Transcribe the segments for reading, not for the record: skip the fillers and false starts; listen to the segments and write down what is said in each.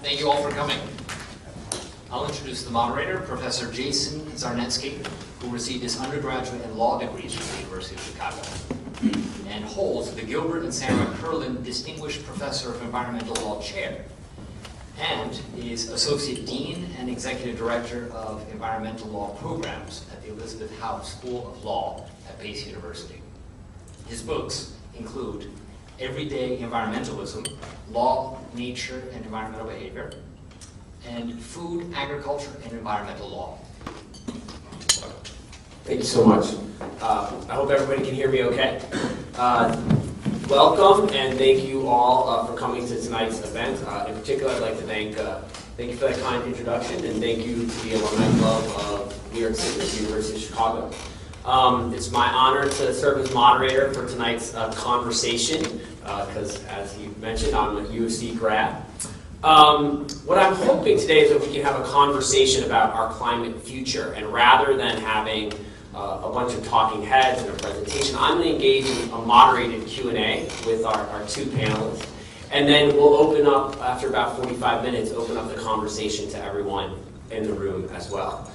Thank you all for coming. I'll introduce the moderator, Professor Jason Czarnezki, who received his undergraduate and law degrees from the University of Chicago, and holds the Gilbert and Sarah Curlin Distinguished Professor of Environmental Law Chair, and is Associate Dean and Executive Director of Environmental Law Programs at the Elisabeth Haub School of Law at Pace University. His books include Everyday Environmentalism, Law, Nature, and Environmental Behavior, and Food, Agriculture, and Environmental Law. Thank you so much. I hope everybody can hear me okay. Welcome, and thank you all for coming to tonight's event. In particular, I'd like to thank you for that kind introduction, and thank you to the Alumni Club of New York City, the University of Chicago. It's my honor to serve as moderator for tonight's conversation, because as you mentioned, I'm a UC grad. What I'm hoping today is that we can have a conversation about our climate future, and rather than having a bunch of talking heads and a presentation, I'm going to engage in a moderated Q&A with our two panelists, and then we'll open up, after about 45 minutes, open up the conversation to everyone in the room as well.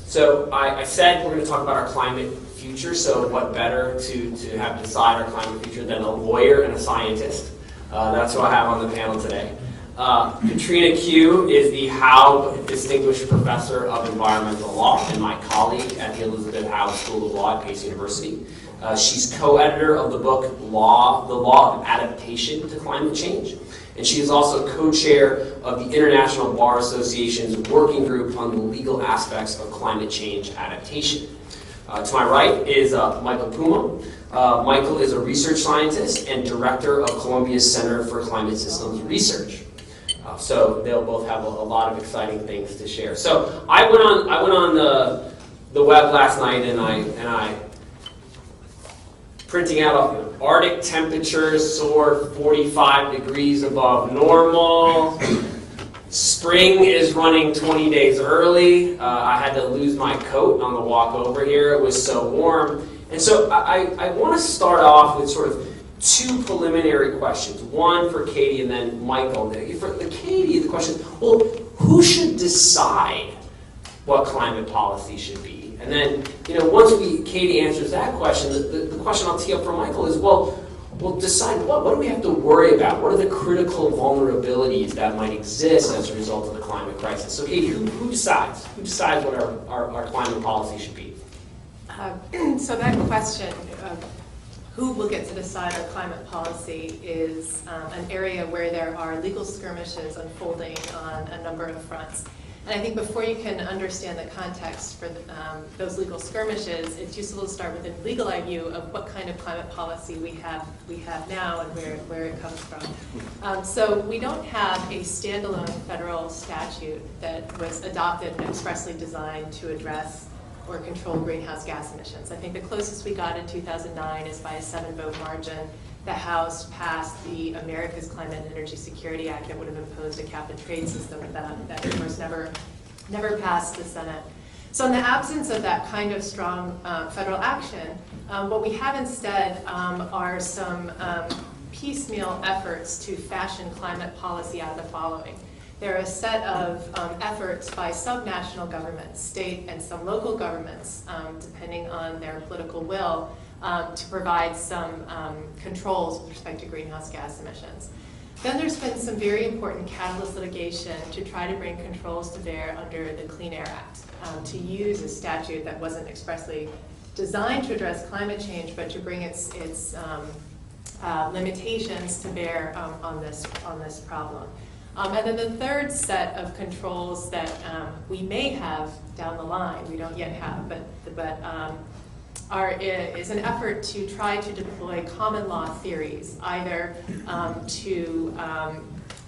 So I said we're going to talk about our climate future, so what better to have decide our climate future than a lawyer and a scientist. That's who I have on the panel today. Katrina Q is the Haub Distinguished Professor of Environmental Law and my colleague at the Elisabeth Haub School of Law at Pace University. She's co-editor of the book The Law of Adaptation to Climate Change. And she is also co-chair of the International Bar Association's working group on the legal aspects of climate change adaptation. To my right is Michael Puma. Michael is a research scientist and director of Columbia's Center for Climate Systems Research. So they'll both have a lot of exciting things to share. So I went on the web last night and I printing out Arctic temperatures soar 45 degrees above normal. Spring is running 20 days early. I had to lose my coat on the walk over here. It was so warm. And so I want to start off with sort of two preliminary questions. One for Katie and then Michael. For Katie, the question, well, who should decide what climate policy should be? And then, once Katie answers that question, the question I'll tee up for Michael is, well, decide what do we have to worry about? What are the critical vulnerabilities that might exist as a result of the climate crisis? So Katie, who decides? Who decides what our climate policy should be? So that question of who will get to decide our climate policy is an area where there are legal skirmishes unfolding on a number of fronts. And I think before you can understand the context for those legal skirmishes, it's useful to start with a legal view of what kind of climate policy we have now and where it comes from. So we don't have a standalone federal statute that was adopted and expressly designed to address or control greenhouse gas emissions. I think the closest we got in 2009 is by a 7-vote margin. The House passed the America's Climate and Energy Security Act that would have imposed a cap-and-trade system that of course never passed the Senate. So in the absence of that kind of strong federal action, what we have instead are some piecemeal efforts to fashion climate policy out of the following. There are a set of efforts by subnational governments, state and some local governments, depending on their political will, to provide some controls with respect to greenhouse gas emissions. Then there's been some very important catalyst litigation to try to bring controls to bear under the Clean Air Act, to use a statute that wasn't expressly designed to address climate change, but to bring its limitations to bear on this problem. And then the third set of controls that we may have down the line, we don't yet have, is an effort to try to deploy common law theories, either to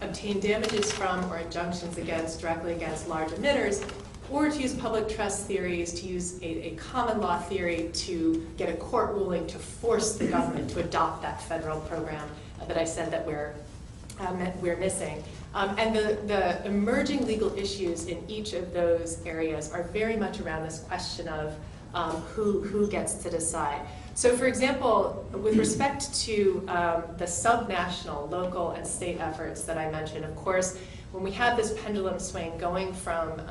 obtain damages from or injunctions directly against large emitters, or to use public trust theories, to use a common law theory to get a court ruling to force the government to adopt that federal program that I said that we're missing. And the emerging legal issues in each of those areas are very much around this question of who gets to decide. So for example, with respect to the subnational, local, and state efforts that I mentioned, of course, when we have this pendulum swing going from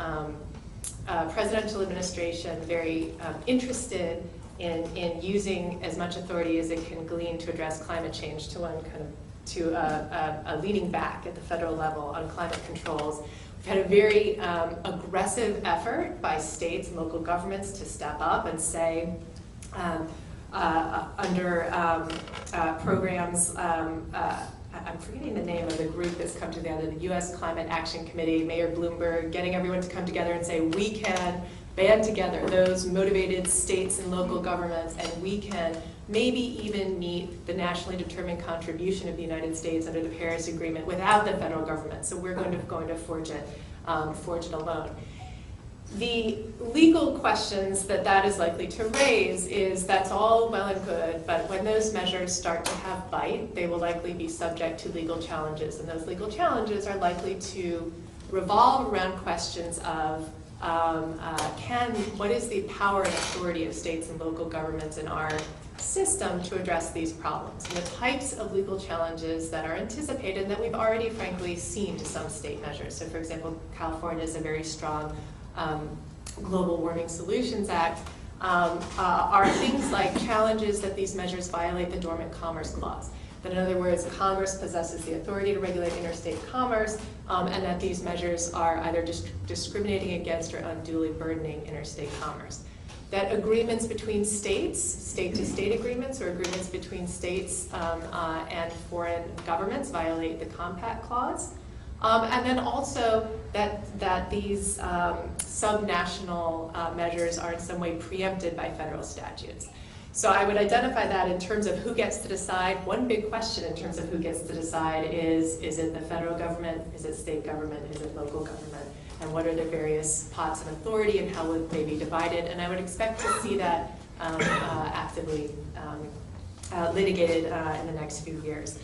presidential administration very interested in using as much authority as it can glean to address climate change to one kind of to a leaning back at the federal level on climate controls. We've had a very aggressive effort by states and local governments to step up and say, under programs, I'm forgetting the name of the group that's come together, the U.S. Climate Action Committee, Mayor Bloomberg, getting everyone to come together and say, we can band together those motivated states and local governments, and we can maybe even meet the nationally determined contribution of the United States under the Paris Agreement without the federal government. So we're going to forge it alone. The legal questions that is likely to raise is that's all well and good, but when those measures start to have bite, they will likely be subject to legal challenges, and those legal challenges are likely to revolve around questions of what is the power and authority of states and local governments in our system to address these problems, and the types of legal challenges that are anticipated and that we've already frankly seen to some state measures. So for example, California has a very strong Global Warming Solutions Act, are things like challenges that these measures violate the Dormant Commerce Clause. That in other words, Congress possesses the authority to regulate interstate commerce, and that these measures are either discriminating against or unduly burdening interstate commerce. That agreements between states, state-to-state agreements or agreements between states and foreign governments violate the Compact Clause. And then also that these subnational measures are in some way preempted by federal statutes. So I would identify that in terms of who gets to decide. One big question in terms of who gets to decide is it the federal government, is it state government, is it local government, and what are the various pots of authority and how would they be divided? And I would expect to see that actively litigated in the next few years.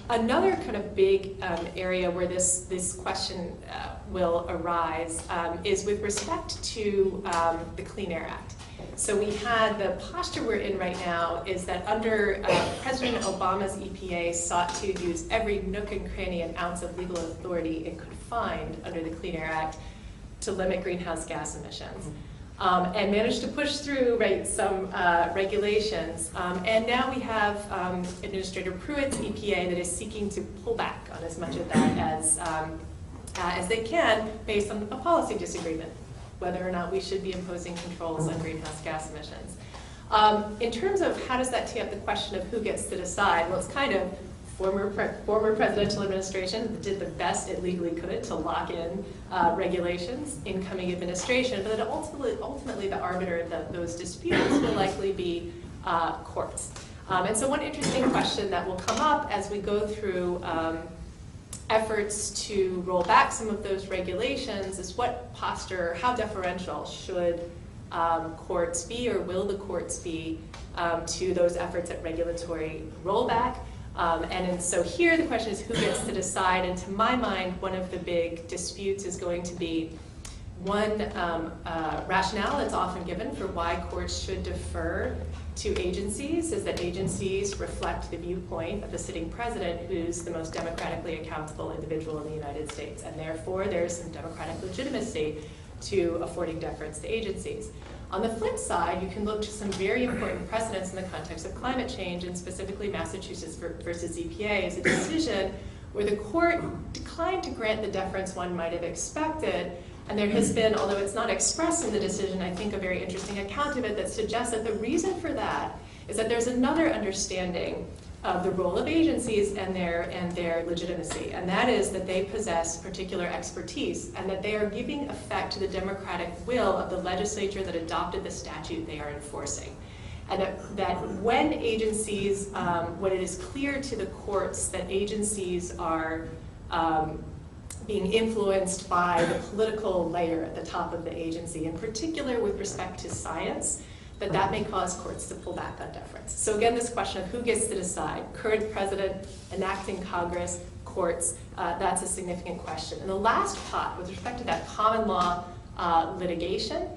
Another kind of big area where this question will arise is with respect to the Clean Air Act. So we had the posture we're in right now is that under President Obama's EPA sought to use every nook and cranny and ounce of legal authority it could find under the Clean Air Act to limit greenhouse gas emissions. And managed to push through some regulations. And now we have Administrator Pruitt's EPA that is seeking to pull back on as much of that as they can based on a policy disagreement, whether or not we should be imposing controls on greenhouse gas emissions. In terms of how does that tee up the question of who gets to decide, well, it's kind of former presidential administration that did the best it legally could to lock in regulations, incoming administration, but that ultimately the arbiter of those disputes will likely be courts. And so one interesting question that will come up as we go through efforts to roll back some of those regulations is what posture, how deferential should courts be, or will the courts be to those efforts at regulatory rollback? And so here the question is who gets to decide, and to my mind one of the big disputes is going to be one rationale that's often given for why courts should defer to agencies is that agencies reflect the viewpoint of the sitting president, who's the most democratically accountable individual in the United States, and therefore there's some democratic legitimacy to affording deference to agencies. On the flip side, you can look to some very important precedents in the context of climate change, and specifically Massachusetts versus EPA as a decision where the court declined to grant the deference one might have expected. And there has been, although it's not expressed in the decision, I think a very interesting account of it that suggests that the reason for that is that there's another understanding of the role of agencies and their legitimacy, and that is that they possess particular expertise and that they are giving effect to the democratic will of the legislature that adopted the statute they are enforcing. And that when agencies, when it is clear to the courts that agencies are being influenced by the political layer at the top of the agency, in particular with respect to science, that may cause courts to pull back on deference. So again, this question of who gets to decide, current president, enacting Congress, courts, that's a significant question. And the last pot, with respect to that common law litigation,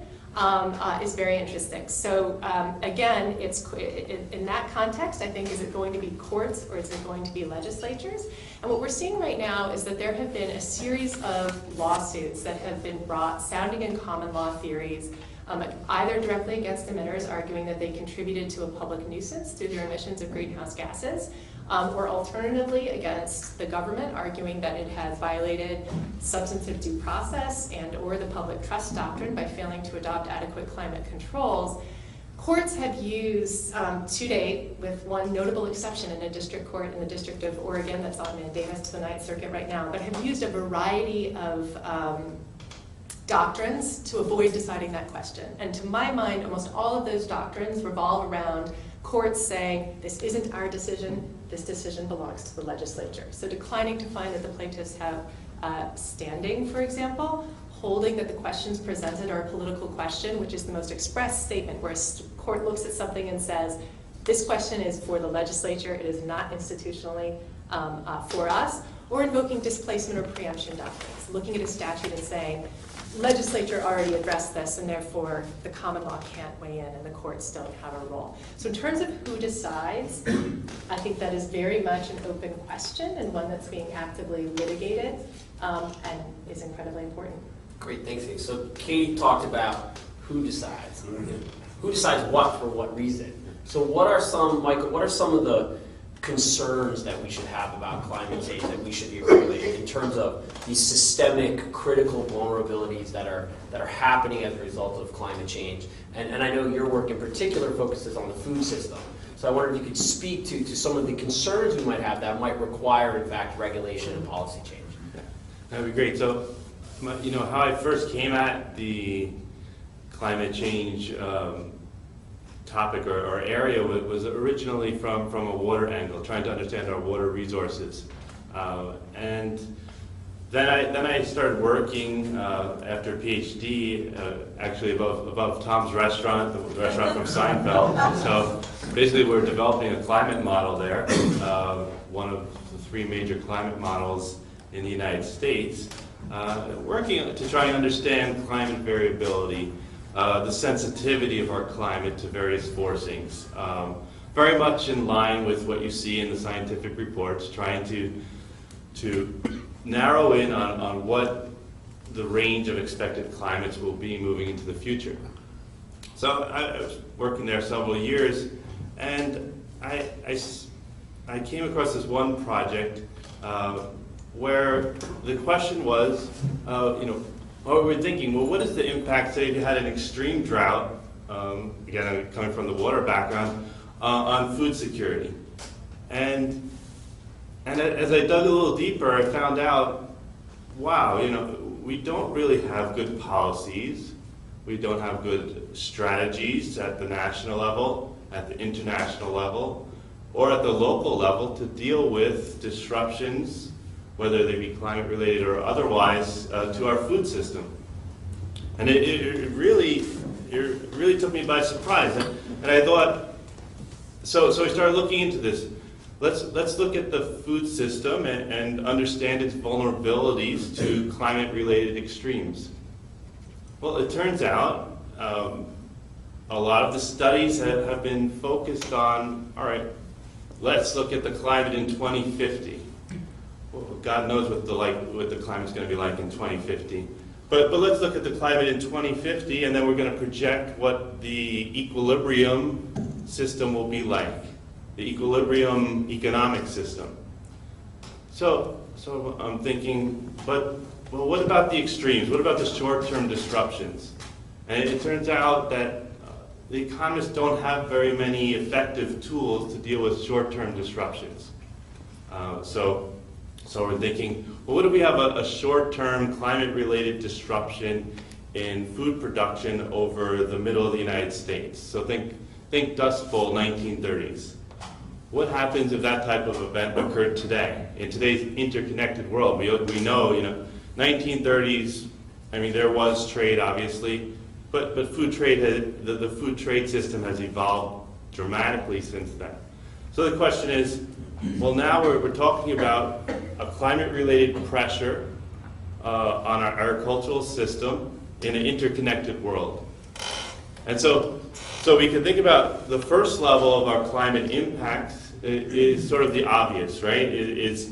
is very interesting. So again, it's in that context, I think, is it going to be courts or is it going to be legislatures? And what we're seeing right now is that there have been a series of lawsuits that have been brought sounding in common law theories, either directly against emitters, arguing that they contributed to a public nuisance through their emissions of greenhouse gases, or alternatively against the government, arguing that it has violated substantive due process and or the public trust doctrine by failing to adopt adequate climate controls. Courts have used, to date, with one notable exception in a district court in the District of Oregon that's on mandamus to the Ninth Circuit right now, but have used a variety of doctrines to avoid deciding that question. And to my mind, almost all of those doctrines revolve around courts saying, this isn't our decision, this decision belongs to the legislature. So declining to find that the plaintiffs have standing, for example, holding that the questions presented are a political question, which is the most express statement where a court looks at something and says, this question is for the legislature, it is not institutionally for us, or invoking displacement or preemption doctrines, looking at a statute and saying, legislature already addressed this and therefore the common law can't weigh in and the courts don't have a role. So in terms of who decides, I think that is very much an open question and one that's being actively litigated and is incredibly important. Great, thanks, Kate. So Katie talked about who decides. Who decides what for what reason? So what are some, Michael, what are some of the concerns that we should have about climate change that we should be regulating in terms of these systemic critical vulnerabilities that are happening as a result of climate change? And I know your work in particular focuses on the food system. So I wonder if you could speak to some of the concerns we might have that might require, in fact, regulation and policy change. That'd be great. So, you know, how I first came at the climate change topic or area was originally from a water angle, trying to understand our water resources. And then I started working after a PhD, actually above Tom's restaurant, the restaurant from Seinfeld. So basically we're developing a climate model there, one of the 3 major climate models in the United States, working to try and understand climate variability, the sensitivity of our climate to various forcings. Very much in line with what you see in the scientific reports, trying to narrow in on what the range of expected climates will be moving into the future. So I was working there several years, and I came across this one project where the question was, what we were thinking, well, what is the impact, say, if you had an extreme drought, again, coming from the water background, on food security? And as I dug a little deeper, I found out, wow, we don't really have good policies. We don't have good strategies at the national level, at the international level, or at the local level to deal with disruptions, whether they be climate related or otherwise, to our food system. And it really took me by surprise. And I thought, so I started looking into this. Let's look at the food system and understand its vulnerabilities to climate related extremes. Well, it turns out a lot of the studies have been focused on, all right, let's look at the climate in 2050. Well, God knows what the climate's going to be like in 2050. But let's look at the climate in 2050, and then we're going to project what the equilibrium system will be like, the equilibrium economic system. So I'm thinking, well, what about the extremes? What about the short-term disruptions? And it turns out that the economists don't have very many effective tools to deal with short-term disruptions. So we're thinking, well, what if we have a short-term climate-related disruption in food production over the middle of the United States? So think Dust Bowl 1930s. What happens if that type of event occurred today? In today's interconnected world, we know, 1930s, I mean, there was trade, obviously, but food trade, the food trade system has evolved dramatically since then. So the question is, well, now we're talking about a climate-related pressure on our agricultural system in an interconnected world. And so we can think about the first level of our climate impact is sort of the obvious, right? It's,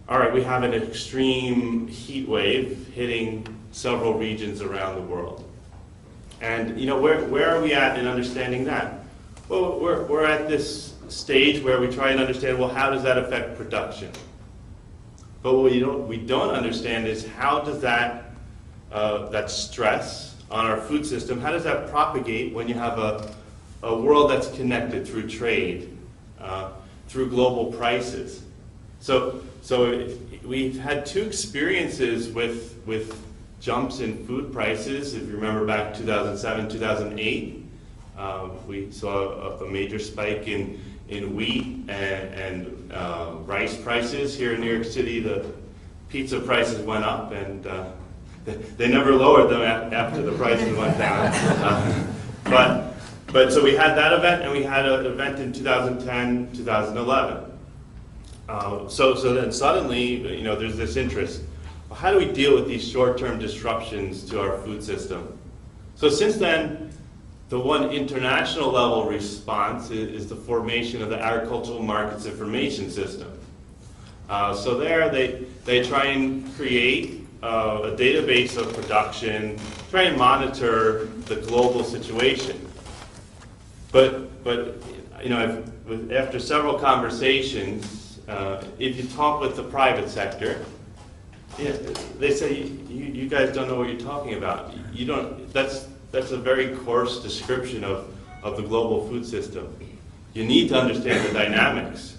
all right, we have an extreme heat wave hitting several regions around the world. And where are we at in understanding that? Well, we're at this stage where we try and understand, well, how does that affect production? But what we don't understand is how does that stress on our food system, how does that propagate when you have a world that's connected through trade, through global prices? So we've had two experiences with jumps in food prices. If you remember back 2007, 2008, we saw a major spike in wheat and rice prices here in New York City. The pizza prices went up, and they never lowered them after the prices went down. But so we had that event, and we had an event in 2010, 2011. So then suddenly, there's this interest. Well, how do we deal with these short-term disruptions to our food system? So since then, the one international level response is the formation of the Agricultural Markets Information System. So there they try and create a database of production, try and monitor the global situation. But after several conversations, if you talk with the private sector, they say you guys don't know what you're talking about. You don't. That's a very coarse description of the global food system. You need to understand the dynamics.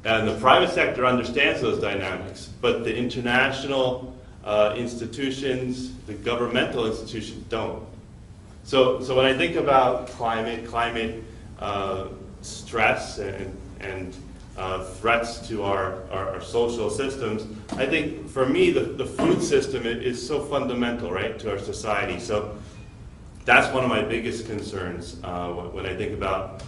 And the private sector understands those dynamics, but the international institutions, the governmental institutions don't. So when I think about climate stress and threats to our social systems, I think for me the food system is so fundamental, right, to our society. So that's one of my biggest concerns when I think about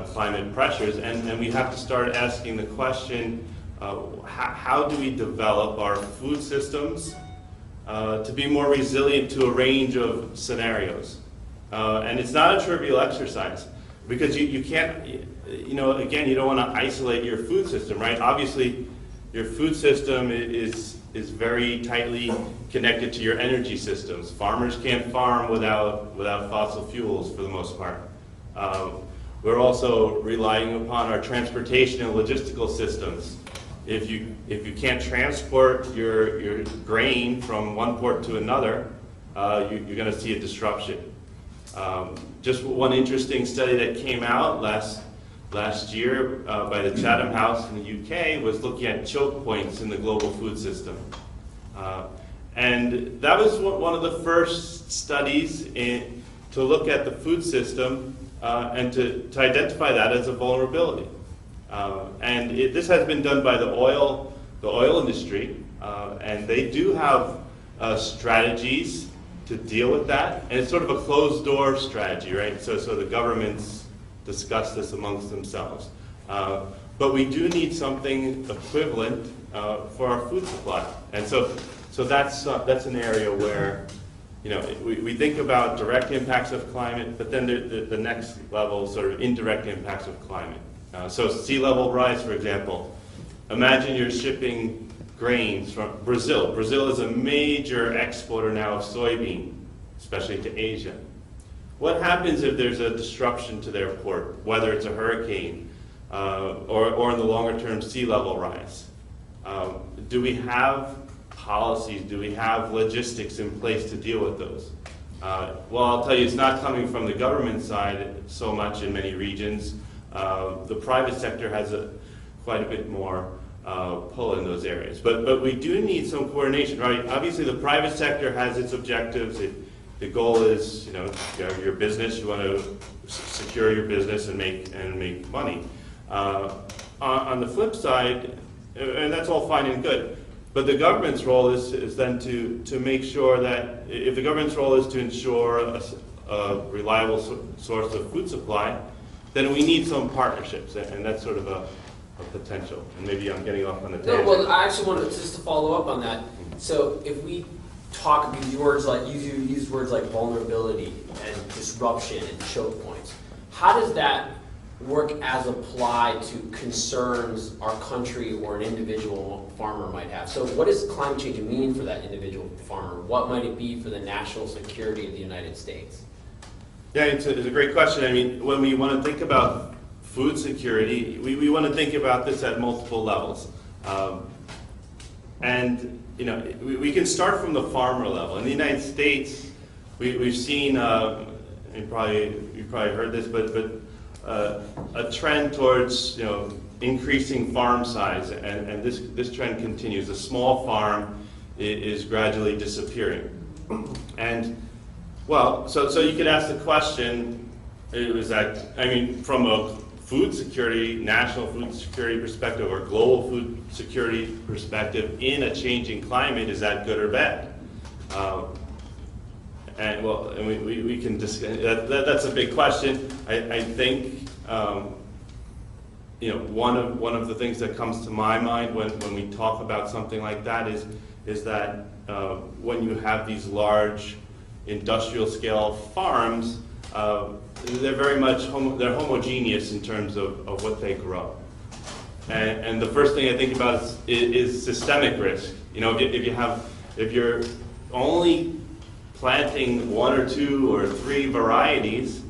climate pressures, and we have to start asking the question, how do we develop our food systems to be more resilient to a range of scenarios? And it's not a trivial exercise, because you can't, again, you don't want to isolate your food system, right? Obviously, your food system is very tightly connected to your energy systems. Farmers can't farm without fossil fuels for the most part. We're also relying upon our transportation and logistical systems. If you can't transport your grain from one port to another, you're going to see a disruption. Just one interesting study that came out last year by the Chatham House in the UK was looking at choke points in the global food system. And that was one of the first studies to look at the food system and to identify that as a vulnerability. And this has been done by the oil industry, and they do have strategies to deal with that, and it's sort of a closed door strategy, right? So the governments discuss this amongst themselves. But we do need something equivalent for our food supply, and so that's an area where we think about direct impacts of climate, but then the next level, sort of indirect impacts of climate. So sea level rise, for example. Imagine you're shipping grains from Brazil. Brazil is a major exporter now of soybean, especially to Asia. What happens if there's a disruption to their port, whether it's a hurricane or in the longer term sea level rise? Do we have policies, do we have logistics in place to deal with those? Well, I'll tell you, it's not coming from the government side so much in many regions. The private sector has quite a bit more pull in those areas. But we do need some coordination, right? Obviously, the private sector has its objectives. The goal is, your business, you want to secure your business and make money. On the flip side, and that's all fine and good, but the government's role is then to make sure that if the government's role is to ensure a reliable source of food supply, then we need some partnerships, and that's sort of a potential. And maybe I'm getting off on a tangent. No, well, I actually wanted just to follow up on that. So if we you used words like vulnerability and disruption and choke points. How does that work as applied to concerns our country or an individual farmer might have? So what does climate change mean for that individual farmer? What might it be for the national security of the United States? Yeah, it's a great question. I mean, when we want to think about food security, we want to think about this at multiple levels. And you know, we can start from the farmer level. In the United States, we've seen, and you've probably heard this, but a trend towards, you know, increasing farm size, and this trend continues. The small farm is gradually disappearing. And well, so you could ask the question, from a food security, national food security perspective or global food security perspective in a changing climate, is that good or bad? And we can discuss that's a big question. I think one of the things that comes to my mind when we talk about something like that is that when you have these large industrial scale farms, they're very much they're homogeneous in terms of what they grow. And the first thing I think about is systemic risk. You know, if you're only planting 1 or 2 or 3 varieties,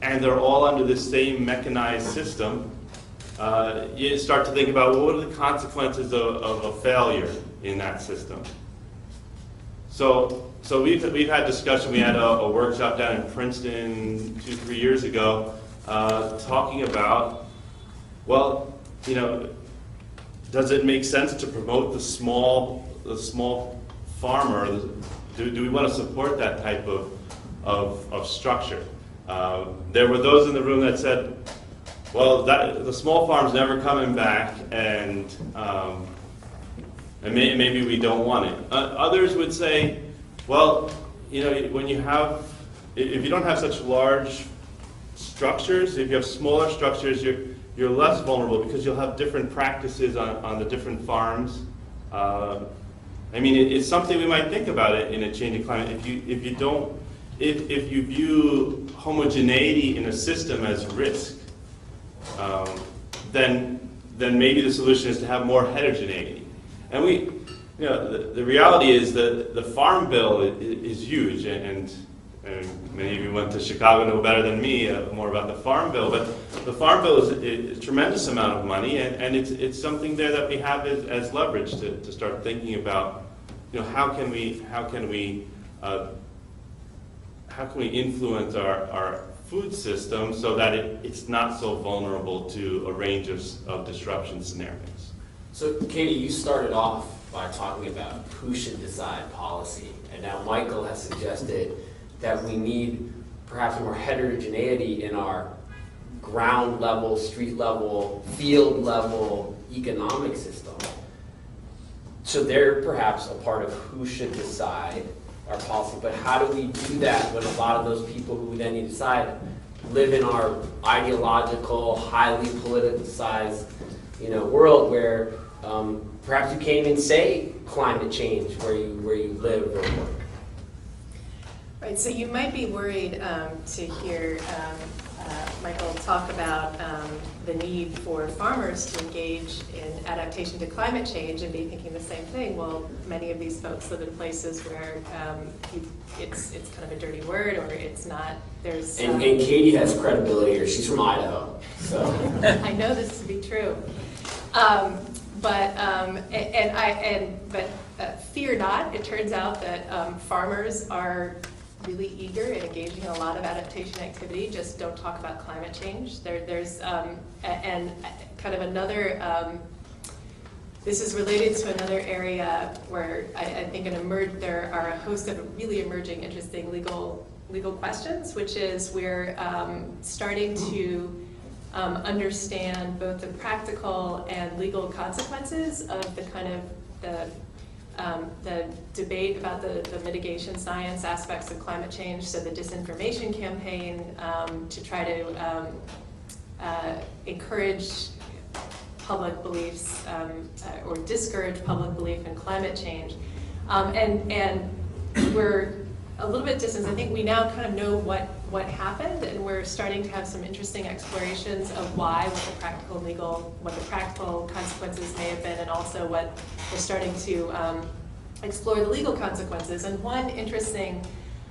and they're all under the same mechanized system, you start to think about, well, what are the consequences of a failure in that system? So we've had discussion. We had a workshop down in Princeton 2-3 years ago, talking about, well, you know, does it make sense to promote the small farmer? Do we want to support that type of structure? There were those in the room that said, well, the small farm's never coming back, and maybe we don't want it. Others would say, well, you know, if you don't have such large structures, if you have smaller structures, you're less vulnerable because you'll have different practices on the different farms. I mean, it's something we might think about it in a changing climate. If you view homogeneity in a system as risk, then maybe the solution is to have more heterogeneity. And the reality is that the Farm Bill is huge, and many of you went to Chicago, know better than me more about the Farm Bill. But the Farm Bill is a tremendous amount of money, and it's something there that we have as leverage to start thinking about. You know, how can we influence our food system so that it's not so vulnerable to a range of disruption scenarios? So, Katie, you started off by talking about who should decide policy, and now Michael has suggested that we need perhaps more heterogeneity in our ground level, street level, field level economic system. So they're perhaps a part of who should decide our policy, but how do we do that when a lot of those people who we then need to decide live in our ideological, highly politicized, world where perhaps you can't even say climate change where you live or work. Right, so you might be worried to hear Michael talk about the need for farmers to engage in adaptation to climate change and be thinking the same thing. Well, many of these folks live in places where it's kind of a dirty word, or it's not. There's and Katie has credibility here. She's from Idaho, so I know this to be true. But fear not. It turns out that farmers are really eager and engaging in a lot of adaptation activity. Just don't talk about climate change. There's and kind of another. This is related to another area where I think there are a host of really emerging, interesting legal questions, which is we're starting to understand both the practical and legal consequences of the kind of the debate about the mitigation science aspects of climate change. So the disinformation campaign to try to encourage public beliefs or discourage public belief in climate change. And we're a little bit distant. I think we now kind of know what happened, and we're starting to have some interesting explorations of why, what the practical consequences may have been, and also what we're starting to explore the legal consequences. And one interesting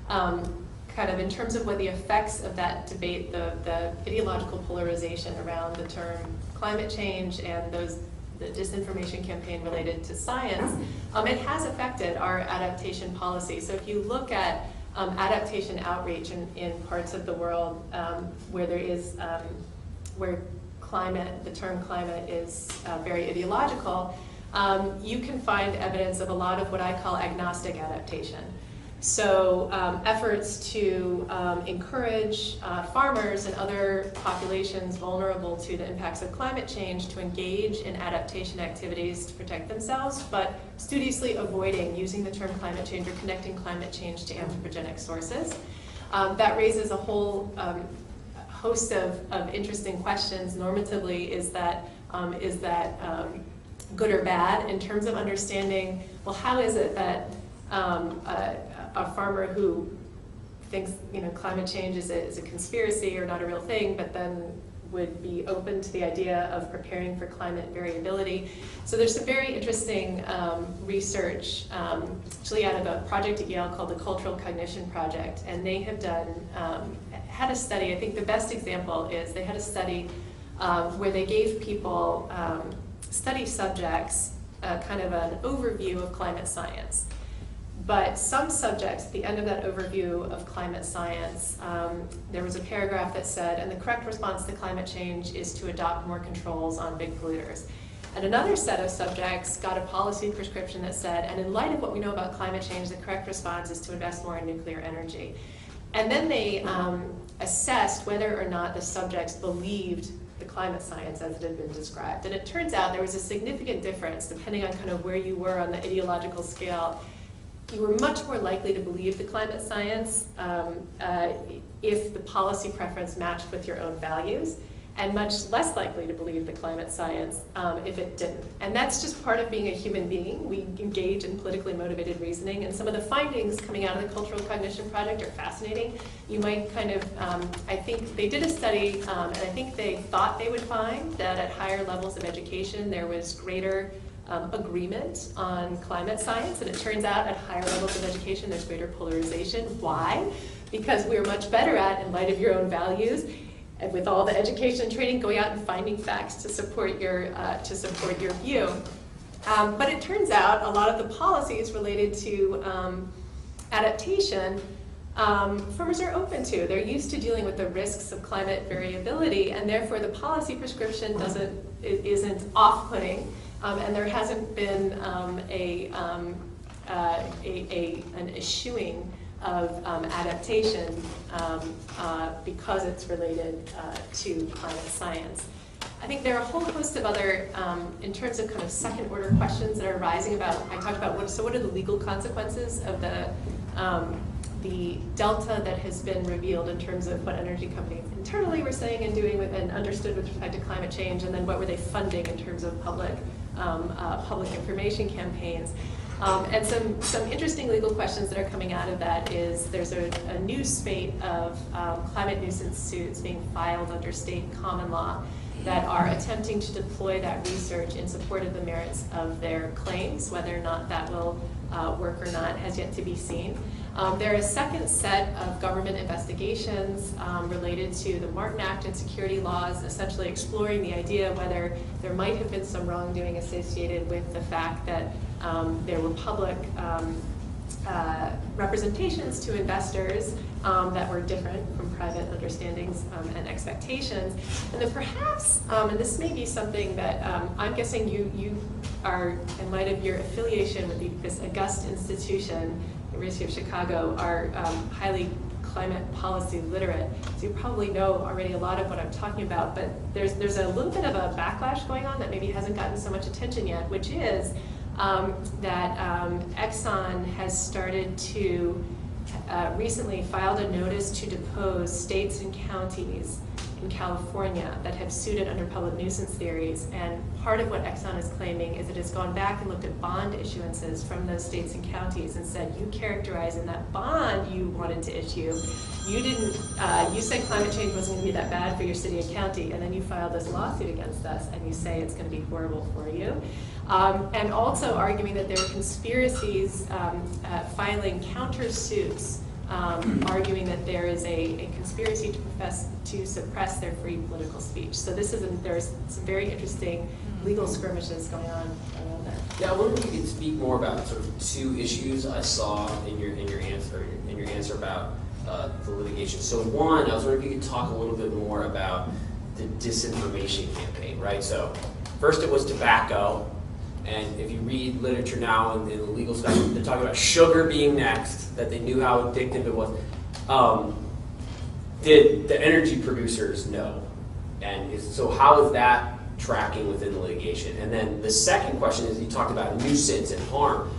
kind of in terms of what the effects of that debate, the ideological polarization around the term climate change and the disinformation campaign related to science, it has affected our adaptation policy. So if you look at adaptation outreach in parts of the world where there is, where the term climate is very ideological, you can find evidence of a lot of what I call agnostic adaptation. So efforts to encourage farmers and other populations vulnerable to the impacts of climate change to engage in adaptation activities to protect themselves, but studiously avoiding using the term climate change or connecting climate change to anthropogenic sources. That raises a whole host of interesting questions. Normatively, is that good or bad in terms of understanding, well, how is it that a farmer who thinks climate change is a conspiracy or not a real thing, but then would be open to the idea of preparing for climate variability. So there's some very interesting research actually out of a project at Yale called the Cultural Cognition Project, and they have had a study. I think the best example is they had a study where they gave people study subjects kind of an overview of climate science. But some subjects, at the end of that overview of climate science, there was a paragraph that said, and the correct response to climate change is to adopt more controls on big polluters. And another set of subjects got a policy prescription that said, and in light of what we know about climate change, the correct response is to invest more in nuclear energy. And then they assessed whether or not the subjects believed the climate science as it had been described. And it turns out there was a significant difference depending on kind of where you were on the ideological scale. You were much more likely to believe the climate science if the policy preference matched with your own values, and much less likely to believe the climate science if it didn't. And that's just part of being a human being. We engage in politically motivated reasoning, and some of the findings coming out of the Cultural Cognition Project are fascinating. You might kind of, I think they did a study, and I think they thought they would find that at higher levels of education there was greater agreement on climate science, and it turns out at higher levels of education there's greater polarization. Why? Because we're much better at, in light of your own values, and with all the education and training, going out and finding facts to support your view. But it turns out a lot of the policies related to adaptation, farmers are open to. They're used to dealing with the risks of climate variability, and therefore the policy prescription isn't off-putting. And there hasn't been an eschewing of adaptation because it's related to climate science. I think there are a whole host of other, in terms of kind of second order questions that are arising about, I talked about what are the legal consequences of the delta that has been revealed in terms of what energy companies internally were saying and doing and understood with respect to climate change, and then what were they funding in terms of public information campaigns. And some interesting legal questions that are coming out of that is there's a new spate of climate nuisance suits being filed under state common law that are attempting to deploy that research in support of the merits of their claims. Whether or not that will work or not has yet to be seen. There are a second set of government investigations related to the Martin Act and security laws, essentially exploring the idea of whether there might have been some wrongdoing associated with the fact that there were public representations to investors that were different from private understandings and expectations. And then perhaps, and this may be something that I'm guessing you are, in light of your affiliation with this august institution, University of Chicago, are highly climate policy literate. So you probably know already a lot of what I'm talking about, but there's a little bit of a backlash going on that maybe hasn't gotten so much attention yet, which is that Exxon has started to recently filed a notice to depose states and counties in California that have sued it under public nuisance theories, and part of what Exxon is claiming is it has gone back and looked at bond issuances from those states and counties and said, you characterize in that bond you wanted to issue, you didn't, you said climate change wasn't going to be that bad for your city and county, and then you filed this lawsuit against us and you say it's going to be horrible for you. And also arguing that there were conspiracies filing countersuits, arguing that there is a conspiracy to suppress their free political speech. So there's some very interesting legal skirmishes going on around that. Yeah, I wonder if you could speak more about sort of two issues I saw in your answer about the litigation. So one, I was wondering if you could talk a little bit more about the disinformation campaign, right? So first it was tobacco, and if you read literature now in the legal stuff, they're talking about sugar being next, that they knew how addictive it was. Did the energy producers know? And so how is that tracking within the litigation? And then the second question is, you talked about nuisance and harm.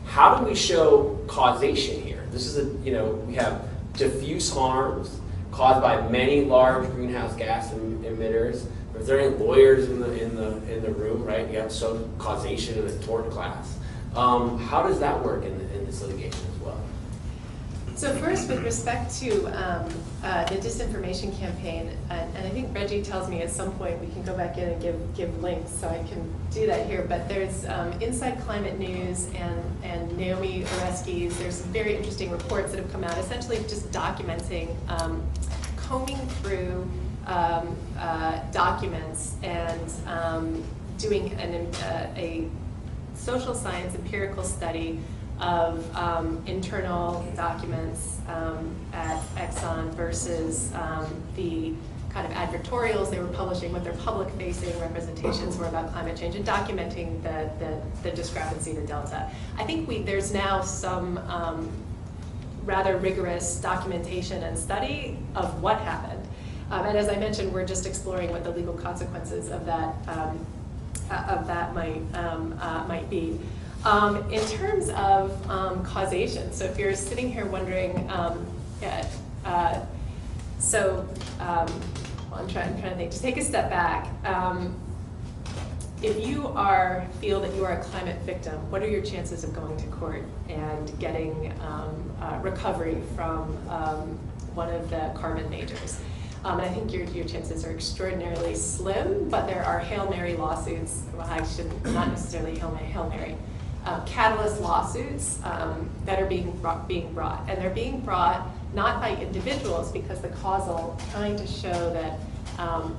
How do we show causation here? This is we have diffuse harms caused by many large greenhouse gas emitters. If there are any lawyers in the room, right? You have to show causation in a tort class. How does that work in this litigation as well? So first, with respect to the disinformation campaign, and I think Reggie tells me at some point we can go back in and give links, so I can do that here. But there's Inside Climate News and Naomi Oreskes. There's some very interesting reports that have come out, essentially just documenting, combing through documents and doing a social science empirical study of internal documents at Exxon versus the kind of advertorials they were publishing, what their public-facing representations were about climate change, and documenting the discrepancy, the delta. I think there's now some rather rigorous documentation and study of what happened. And as I mentioned, we're just exploring what the legal consequences of that might be. In terms of causation, so if you're sitting here wondering, I'm trying to think. Just take a step back. If you feel that you are a climate victim, what are your chances of going to court and getting recovery from one of the carbon majors? And I think your chances are extraordinarily slim, but there are Hail Mary lawsuits, well, actually not necessarily Hail Mary, catalyst lawsuits that are being brought. And they're being brought not by individuals, because the causal, trying to show that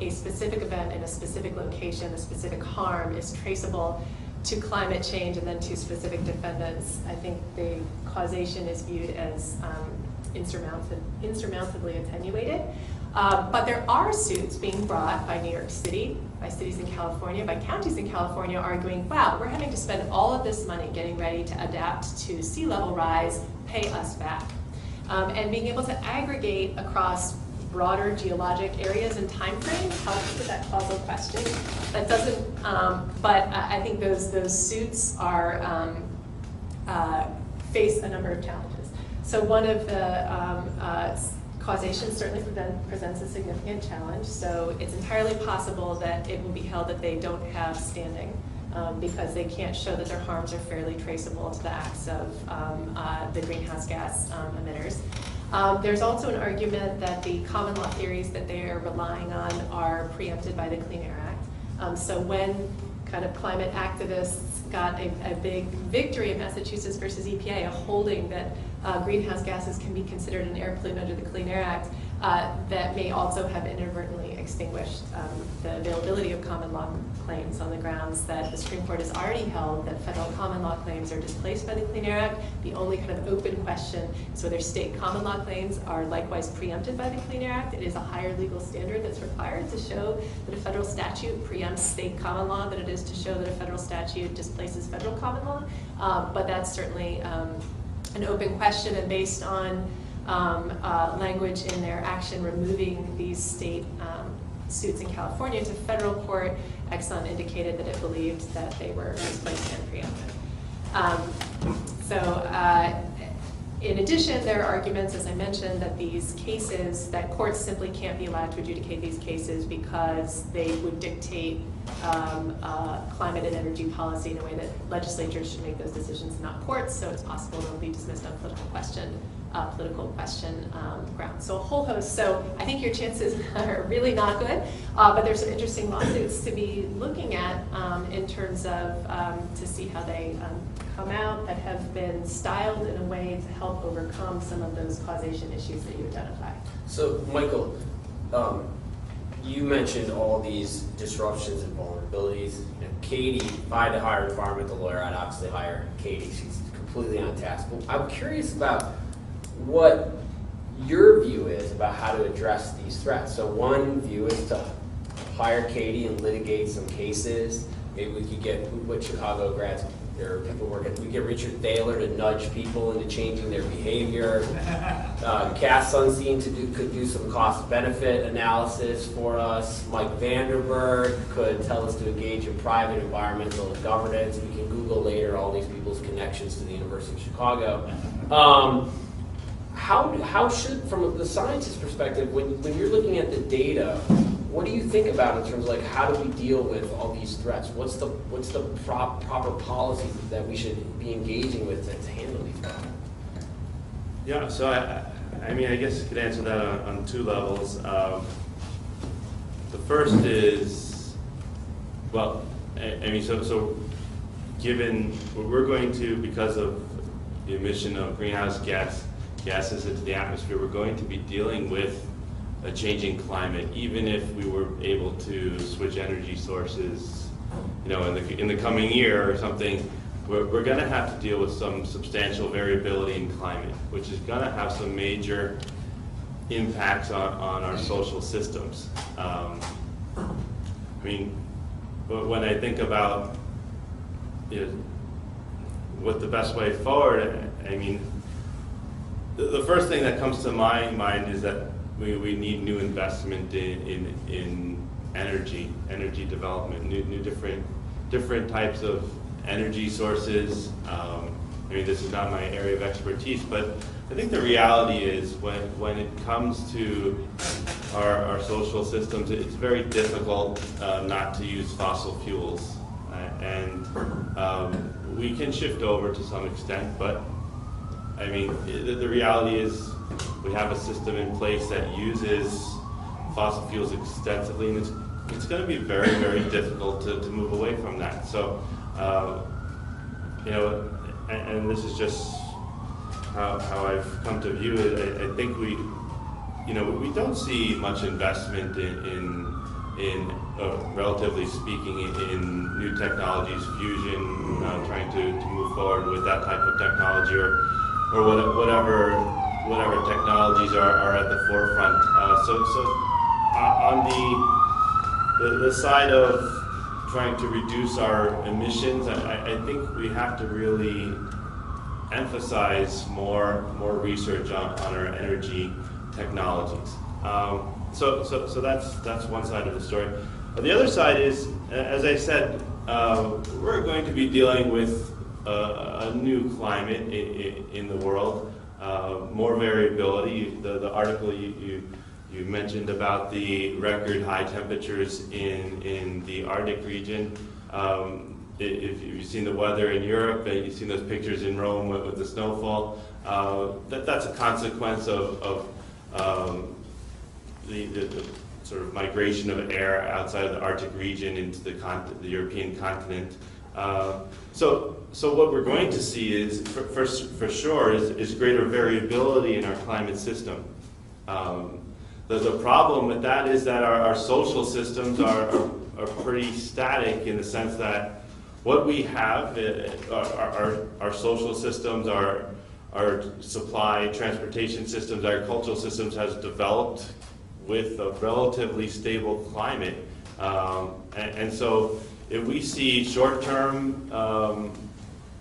a specific event in a specific location, a specific harm is traceable to climate change and then to specific defendants. I think the causation is viewed as insurmountably attenuated. But there are suits being brought by New York City, by cities in California, by counties in California, arguing, wow, we're having to spend all of this money getting ready to adapt to sea level rise, pay us back. And being able to aggregate across broader geologic areas and time frames helps with that causal question. That doesn't, but I think those suits are face a number of challenges. So one of the causation certainly presents a significant challenge. So it's entirely possible that it will be held that they don't have standing because they can't show that their harms are fairly traceable to the acts of the greenhouse gas emitters. There's also an argument that the common law theories that they are relying on are preempted by the Clean Air Act. So when kind of climate activists got a big victory in Massachusetts versus EPA, a holding that greenhouse gases can be considered an air pollutant under the Clean Air Act, that may also have inadvertently extinguished the availability of common law claims on the grounds that the Supreme Court has already held that federal common law claims are displaced by the Clean Air Act. The only kind of open question is whether state common law claims are likewise preempted by the Clean Air Act. It is a higher legal standard that's required to show that a federal statute preempts state common law than it is to show that a federal statute displaces federal common law. But that's certainly an open question, and based on language in their action removing these state suits in California to federal court, Exxon indicated that it believed that they were displaced and preempted. In addition, there are arguments, as I mentioned, that these cases, that courts simply can't be allowed to adjudicate these cases because they would dictate climate and energy policy in a way that legislatures should make those decisions, not courts. So it's possible they'll be dismissed on political question grounds. So a whole host. So I think your chances are really not good. But there's some interesting lawsuits to be looking at in terms of to see how they come out, that have been styled in a way to help overcome some of those causation issues that you identify. So, Michael, you mentioned all these disruptions and vulnerabilities. You know, Katie, if I had to hire an environmental lawyer, I'd obviously hire Katie. She's completely on task. But I'm curious about what your view is about how to address these threats. So one view is to hire Katie and litigate some cases. Maybe we could get what Chicago grads, there are people working, we get Richard Thaler to nudge people into changing their behavior. Cass Sunstein could do some cost-benefit analysis for us. Mike Vanderberg could tell us to engage in private environmental governance. We can Google later all these people's connections to the University of Chicago. How should, from the scientist's perspective, when you're looking at the data, what do you think about in terms of like how do we deal with all these threats? What's the proper policy that we should be engaging with to handle these problems? Yeah, so I mean, I guess you could answer that on two levels. The first is, well, I mean, so given we're going to, because of the emission of greenhouse gases into the atmosphere, we're going to be dealing with a changing climate, even if we were able to switch energy sources, you know, in the coming year or something. We're going to have to deal with some substantial variability in climate, which is going to have some major impacts on our social systems. I mean, but when I think about, you know, what the best way forward, I mean, the first thing that comes to my mind is that we need new investment in energy development, new different types of energy sources. I mean, this is not my area of expertise, but I think the reality is when it comes to our social systems, it's very difficult not to use fossil fuels, and we can shift over to some extent, but I mean, the reality is we have a system in place that uses fossil fuels extensively, and it's going to be very, very difficult to move away from that. So, you know, and this is just how I've come to view it. I think we don't see much investment in relatively speaking, in new technologies, fusion, trying to move forward with that type of technology, or whatever technologies are at the forefront. So on the side of trying to reduce our emissions, I think we have to really emphasize more research on our energy technologies. So that's one side of the story. The other side is, as I said, we're going to be dealing with a new climate in the world, more variability. The article you mentioned about the record high temperatures in the Arctic region. If you've seen the weather in Europe and you've seen those pictures in Rome with the snowfall, that's a consequence of the sort of migration of air outside of the Arctic region into the European continent. So what we're going to see is, for sure, is greater variability in our climate system. The problem with that is that our social systems are pretty static, in the sense that what we have, our social systems, our supply, transportation systems, agricultural systems has developed with a relatively stable climate. And so if we see short-term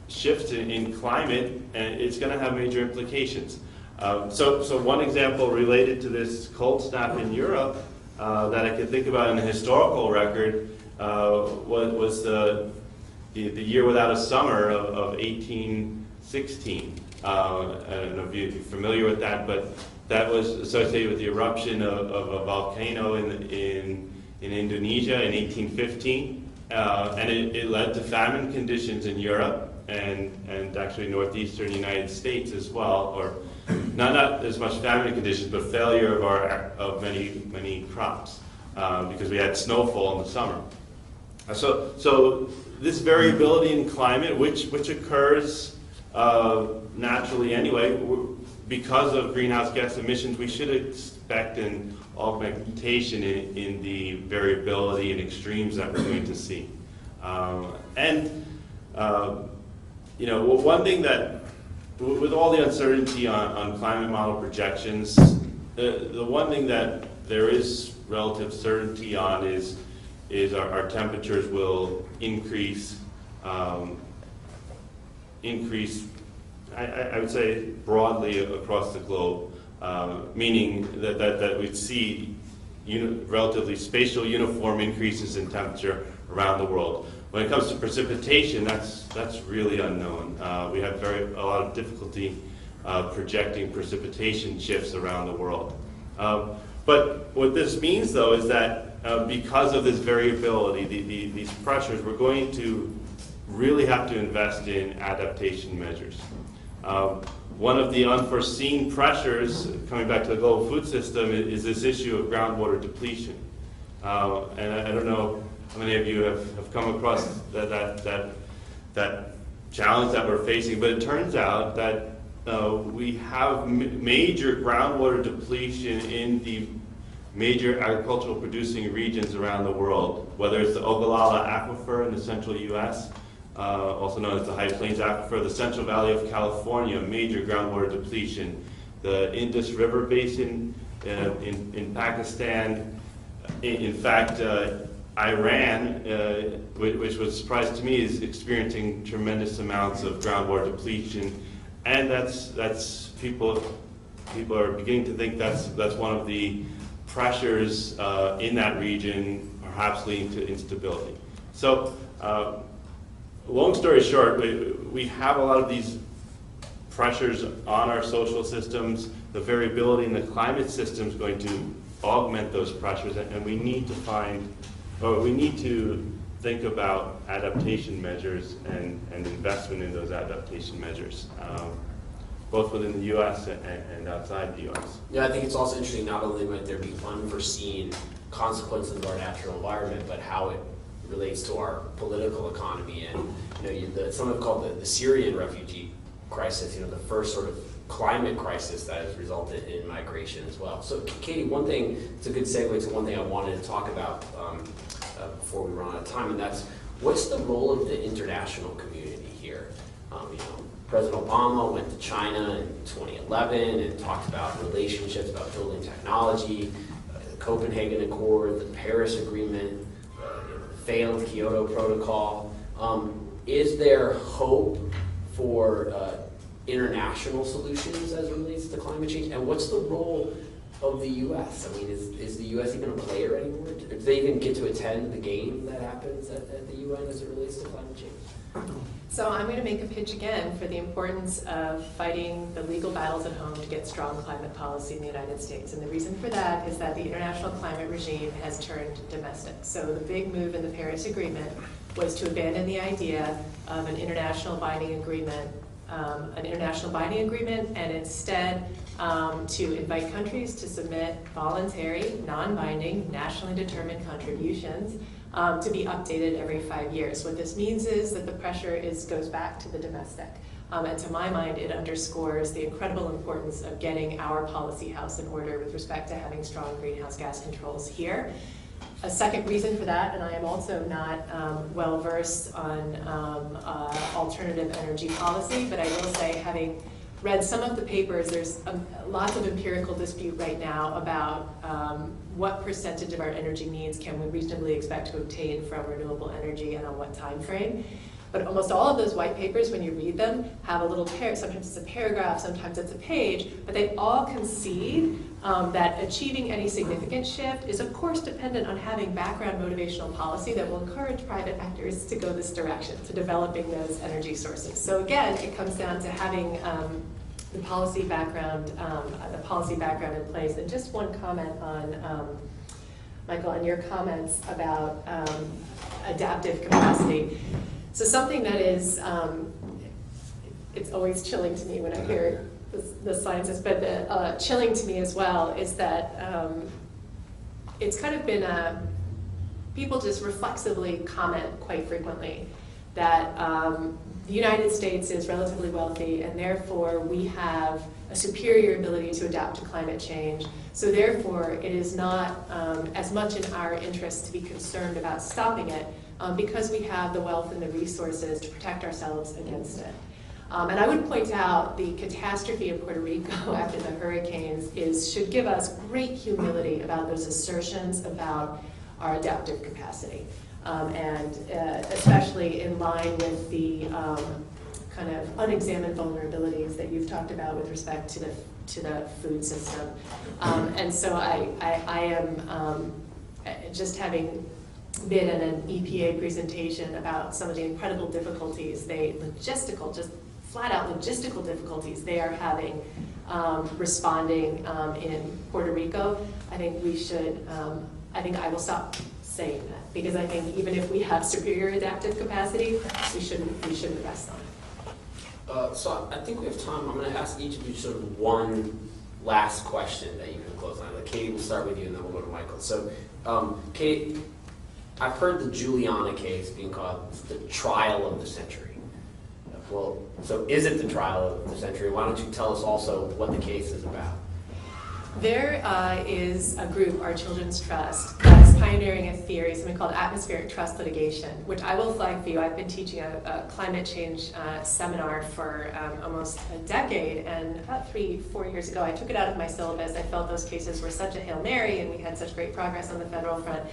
shifts in climate, and it's going to have major implications. So one example related to this cold snap in Europe that I could think about in the historical record was the year without a summer of 18 2016. I don't know if you're familiar with that, but that was associated with the eruption of a volcano in Indonesia in 1815, and it led to famine conditions in Europe and actually northeastern United States as well, or not as much famine conditions, but failure of many crops because we had snowfall in the summer. So this variability in climate, which occurs naturally anyway, because of greenhouse gas emissions, we should expect an augmentation in the variability and extremes that we're going to see. One thing that, with all the uncertainty on climate model projections, the one thing that there is relative certainty on is our temperatures will increase. I would say broadly across the globe, meaning that we'd see relatively spatial uniform increases in temperature around the world. When it comes to precipitation, that's really unknown. We have a lot of difficulty projecting precipitation shifts around the world. But what this means, though, is that because of this variability, these pressures, we're going to really have to invest in adaptation measures. One of the unforeseen pressures, coming back to the global food system, is this issue of groundwater depletion. And I don't know how many of you have come across that challenge that we're facing, but it turns out that we have major groundwater depletion in the major agricultural producing regions around the world, whether it's the Ogallala Aquifer in the central U.S., also known as the High Plains Aquifer, the Central Valley of California, major groundwater depletion, the Indus River Basin in Pakistan. In fact, Iran, which was a surprise to me, is experiencing tremendous amounts of groundwater depletion, and that's people are beginning to think that's one of the pressures in that region, perhaps leading to instability. So. Long story short, we have a lot of these pressures on our social systems. The variability in the climate system is going to augment those pressures, and we need to think about adaptation measures and investment in those adaptation measures, both within the U.S. and outside the U.S. Yeah, I think it's also interesting, not only might there be unforeseen consequences of our natural environment, but how it relates to our political economy. And some have called the Syrian refugee crisis, the first sort of climate crisis that has resulted in migration as well. So Katie, one thing, it's a good segue to one thing I wanted to talk about before we run out of time, and that's what's the role of the international community here? President Obama went to China in 2011 and talked about relationships, about building technology, the Copenhagen Accord, the Paris Agreement, failed Kyoto Protocol. Is there hope for international solutions as it relates to climate change? And what's the role of the U.S.? I mean, is the U.S. even a player anymore? Do they even get to attend the game that happens at the UN as it relates to climate change? So I'm going to make a pitch again for the importance of fighting the legal battles at home to get strong climate policy in the United States. And the reason for that is that the international climate regime has turned domestic. So the big move in the Paris Agreement was to abandon the idea of an international binding agreement, and instead to invite countries to submit voluntary, non-binding, nationally determined contributions to be updated every 5 years. What this means is that the pressure goes back to the domestic. And to my mind, it underscores the incredible importance of getting our policy house in order with respect to having strong greenhouse gas controls here. A second reason for that, and I am also not well-versed on alternative energy policy, but I will say, having read some of the papers, there's lots of empirical dispute right now about what percentage of our energy needs can we reasonably expect to obtain from renewable energy and on what time frame. But almost all of those white papers, when you read them, have a little sometimes it's a paragraph, sometimes it's a page, but they all concede that achieving any significant shift is of course dependent on having background motivational policy that will encourage private actors to go this direction, to developing those energy sources. So again, it comes down to having the policy background in place. And just one comment on Michael, on your comments about adaptive capacity. So something that is, it's always chilling to me when I hear the scientists, but chilling to me as well is that it's kind of been people just reflexively comment quite frequently that the United States is relatively wealthy and therefore we have a superior ability to adapt to climate change. So therefore it is not as much in our interest to be concerned about stopping it because we have the wealth and the resources to protect ourselves against it. And I would point out the catastrophe of Puerto Rico after the hurricanes should give us great humility about those assertions about our adaptive capacity. And especially in line with the kind of unexamined vulnerabilities that you've talked about with respect to the food system. And so I am just having been in an EPA presentation about some of the incredible difficulties, just flat out logistical difficulties they are having responding in Puerto Rico. I think we should, I think I will stop saying that because I think even if we have superior adaptive capacity, we shouldn't rest on it. So I think we have time. I'm going to ask each of you sort of one last question that you can close on. Like Katie, we'll start with you and then we'll go to Michael. So Kate, I've heard the Juliana case being called the trial of the century. Well, so is it the trial of the century? Why don't you tell us also what the case is about? There is a group, Our Children's Trust, that is pioneering a theory, something called atmospheric trust litigation, which I will flag for you. I've been teaching a climate change seminar for almost a decade, and about 3-4 years ago I took it out of my syllabus. I felt those cases were such a Hail Mary and we had such great progress on the federal front.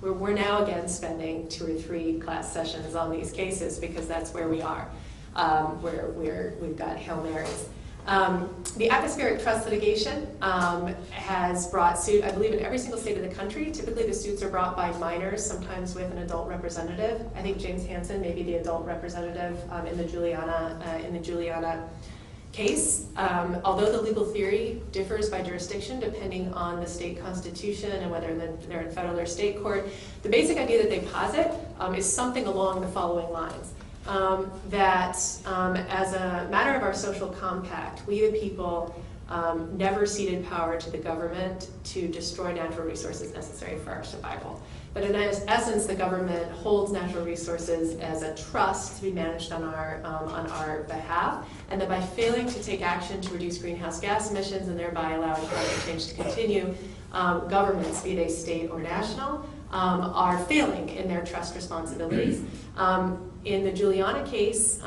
We're now again spending 2 or 3 class sessions on these cases because that's where we are, where we've got Hail Marys. The atmospheric trust litigation has brought suit, I believe, in every single state of the country. Typically the suits are brought by minors, sometimes with an adult representative. I think James Hansen may be the adult representative in the Juliana case. Although the legal theory differs by jurisdiction depending on the state constitution and whether they're in federal or state court, the basic idea that they posit is something along the following lines. That as a matter of our social compact, we the people never ceded power to the government to destroy natural resources necessary for our survival. But in essence, the government holds natural resources as a trust to be managed on our behalf, and that by failing to take action to reduce greenhouse gas emissions and thereby allowing climate change to continue, governments, be they state or national, are failing in their trust responsibilities. In the Juliana case,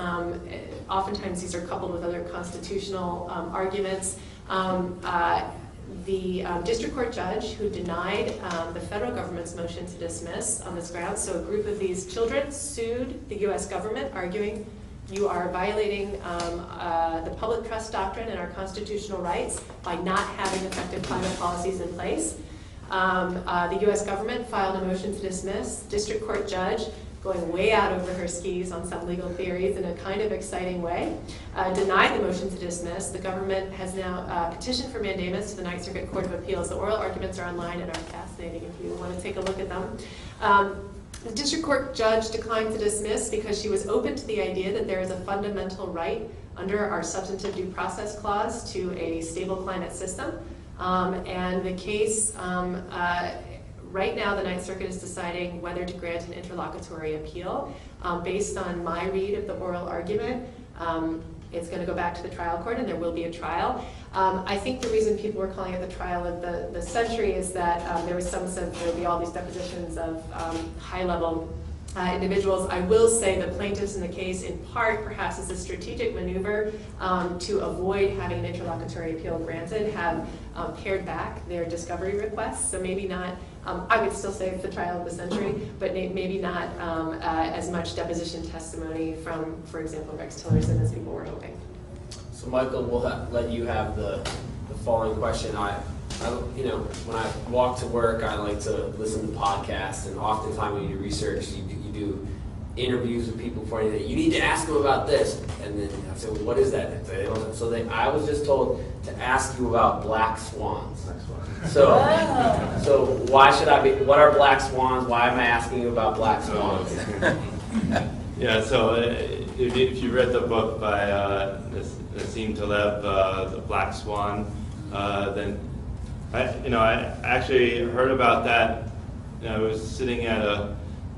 oftentimes these are coupled with other constitutional arguments. The district court judge who denied the federal government's motion to dismiss on this ground, so a group of these children sued the US government arguing you are violating the public trust doctrine and our constitutional rights by not having effective climate policies in place. The US government filed a motion to dismiss. District court judge, going way out over her skis on some legal theories in a kind of exciting way, denied the motion to dismiss. The government has now petitioned for mandamus to the Ninth Circuit Court of Appeals. The oral arguments are online and are fascinating if you want to take a look at them. The district court judge declined to dismiss because she was open to the idea that there is a fundamental right under our substantive due process clause to a stable climate system. And the case, right now the Ninth Circuit is deciding whether to grant an interlocutory appeal. Based on my read of the oral argument, it's going to go back to the trial court and there will be a trial. I think the reason people were calling it the trial of the century is that there was some sense there would be all these depositions of high-level individuals. I will say the plaintiffs in the case, in part, perhaps as a strategic maneuver to avoid having an interlocutory appeal granted, have pared back their discovery requests. So maybe not, I would still say the trial of the century, but maybe not as much deposition testimony from, for example, Rex Tillerson as people were hoping. So Michael, we'll let you have the following question. You know, when I walk to work, I like to listen to podcasts, and oftentimes when you do research, you do interviews with people for you. You need to ask them about this, and then I say, well, what is that? I was just told to ask you about black swans. So why should I be? What are black swans? Why am I asking you about black swans? Yeah. So if you read the book by Nassim Taleb, The Black Swan, then I actually heard about that. I was sitting at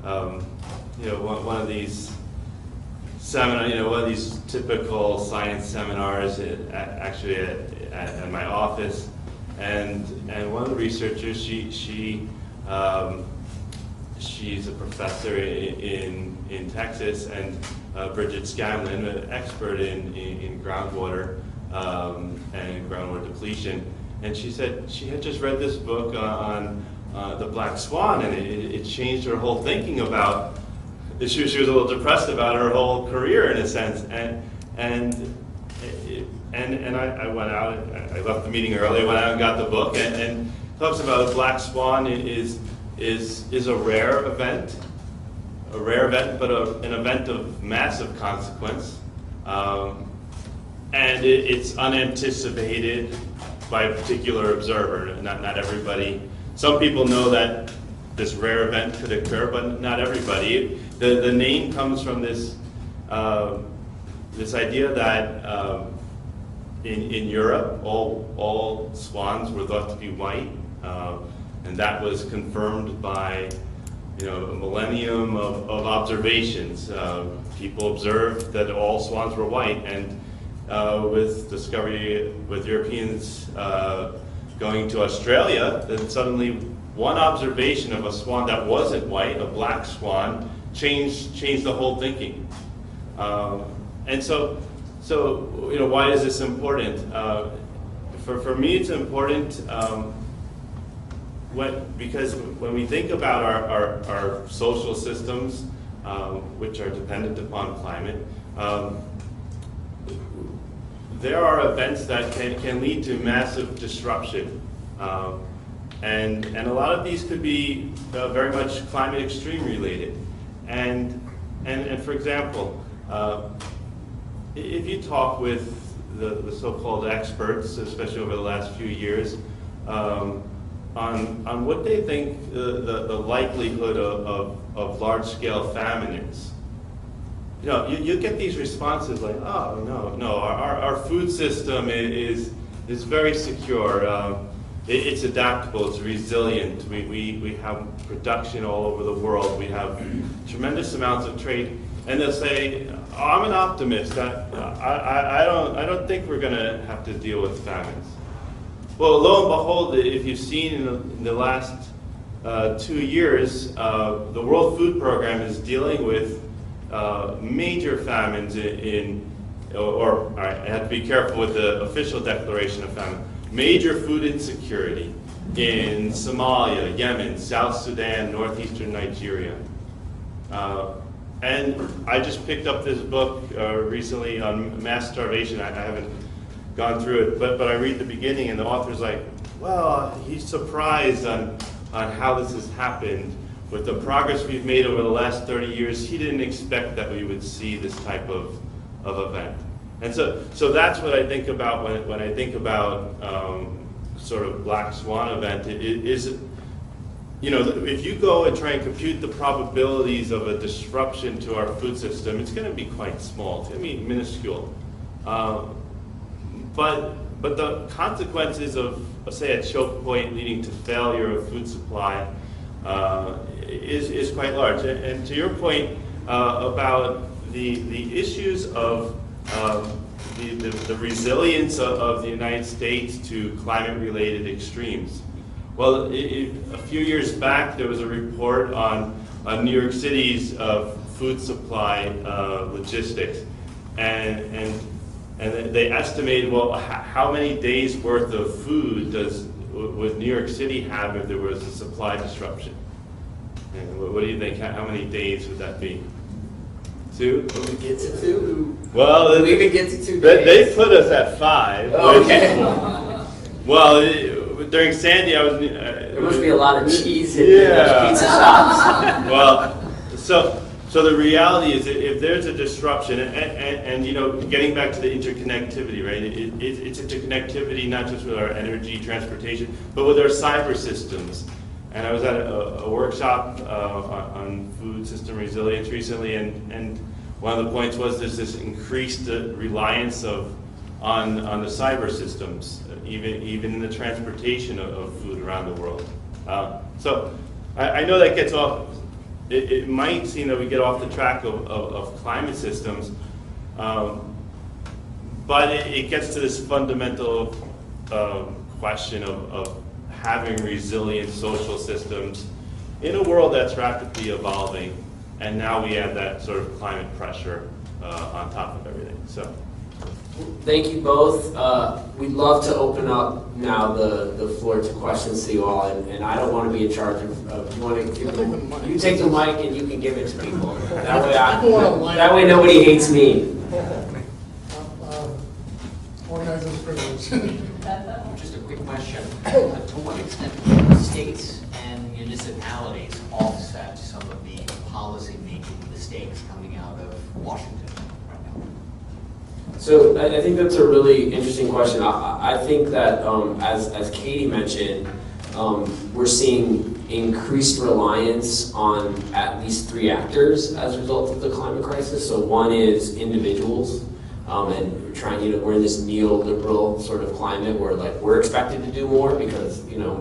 one of these seminar, one of these typical science seminars, at my office, and one of the researchers, she's a professor in Texas, and Bridget Scanlon, an expert in groundwater and groundwater depletion. And she said she had just read this book on the black swan, and it changed her whole thinking about. She was a little depressed about her whole career in a sense, and I went out. I left the meeting early. Went out and got the book, and talks about a black swan is a rare event, but an event of massive consequence, and it's unanticipated by a particular observer. Not everybody. Some people know that this rare event could occur, but not everybody. The name comes from this idea that in Europe all swans were thought to be white, and that was confirmed by a millennium of observations. People observed that all swans were white, and with Europeans going to Australia, then suddenly one observation of a swan that wasn't white, a black swan, changed the whole thinking. And so why is this important? For me, it's important because when we think about our social systems, which are dependent upon climate, there are events that can lead to massive disruption. And a lot of these could be very much climate extreme related. And for example, if you talk with the so-called experts, especially over the last few years, on what they think the likelihood of large-scale famine is, you get these responses like, oh no, our food system is very secure. It's adaptable, it's resilient. We have production all over the world. We have tremendous amounts of trade. And they'll say, oh, I'm an optimist. I don't think we're going to have to deal with famines. Well, lo and behold, if you've seen in the last 2 years, the World Food Program is dealing with major famines I have to be careful with the official declaration of famine. Major food insecurity in Somalia, Yemen, South Sudan, northeastern Nigeria. And I just picked up this book recently on mass starvation. I haven't gone through it, but I read the beginning, and the author's like, well, he's surprised on how this has happened. With the progress we've made over the last 30 years, he didn't expect that we would see this type of event. And so that's what I think about when I think about sort of black swan event. If you go and try and compute the probabilities of a disruption to our food system, it's going to be quite small. It's going to be minuscule. But the consequences of, say, a choke point leading to failure of food supply is quite large. And to your point about the issues of the resilience of the United States to climate-related extremes. Well, a few years back, there was a report on New York City's food supply logistics, and they estimated, well, how many days worth of food would New York City have if there was a supply disruption? And what do you think? How many days would that be? 2? Will we get to 2? Well, Will we even get to 2 they days? put us at 5. Okay. Well, during Sandy, I was. There must be a lot of cheese in Yeah. pizza shops. Well, so the reality is that if there's a disruption, and you know, getting back to the interconnectivity, right? It's interconnectivity not just with our energy, transportation, but with our cyber systems. And I was at a workshop on food system resilience recently, and one of the points was there's this increased reliance on the cyber systems, even in the transportation of food around the world. So I know that gets off. It might seem that we get off the track of climate systems, but it gets to this fundamental question of having resilient social systems in a world that's rapidly evolving, and now we add that sort of climate pressure on top of everything. So. Thank you both. We'd love to open up now the floor to questions to you all, and I don't want to be in charge of you want to give them, you take the mic and you can give it to people. That way nobody hates me. Organizer's privilege. Just a quick question. To what extent can states and municipalities offset some of the policy-making mistakes coming out of Washington right now? So I think that's a really interesting question. I think that as Katie mentioned, we're seeing increased reliance on at least 3 actors as a result of the climate crisis. So one is individuals, and we're in this neoliberal sort of climate where we're expected to do more because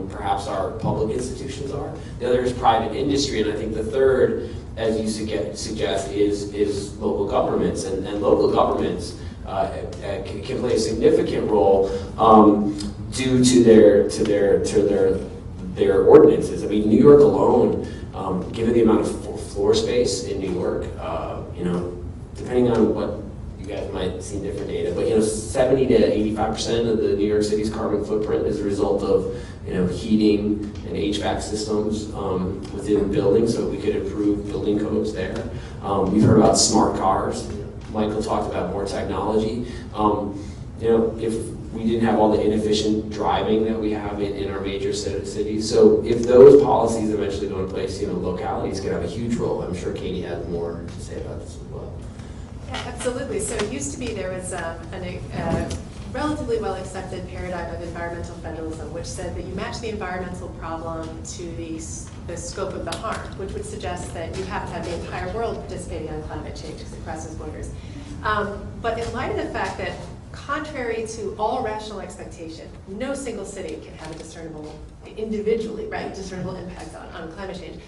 perhaps our public institutions are. The other is private industry, and I think the third, as you suggest, is local governments, and local governments can play a significant role due to their ordinances. I mean, New York alone, given the amount of floor space in New York, depending on what you guys might see different data, but 70 to 85% of the New York City's carbon footprint is a result of heating and HVAC systems within buildings. So we could improve building codes there. We've heard about smart cars. Michael talked about more technology. If we didn't have all the inefficient driving that we have in our major cities. So if those policies eventually go in place, localities could have a huge role. I'm sure Katie has more to say about this as well. Yeah, absolutely. So it used to be there was a relatively well-accepted paradigm of environmental federalism, which said that you match the environmental problem to the scope of the harm, which would suggest that you have to have the entire world participating on climate change because it crosses borders. But in light of the fact that, contrary to all rational expectation, no single city can have a discernible, individually, right, discernible impact on climate change.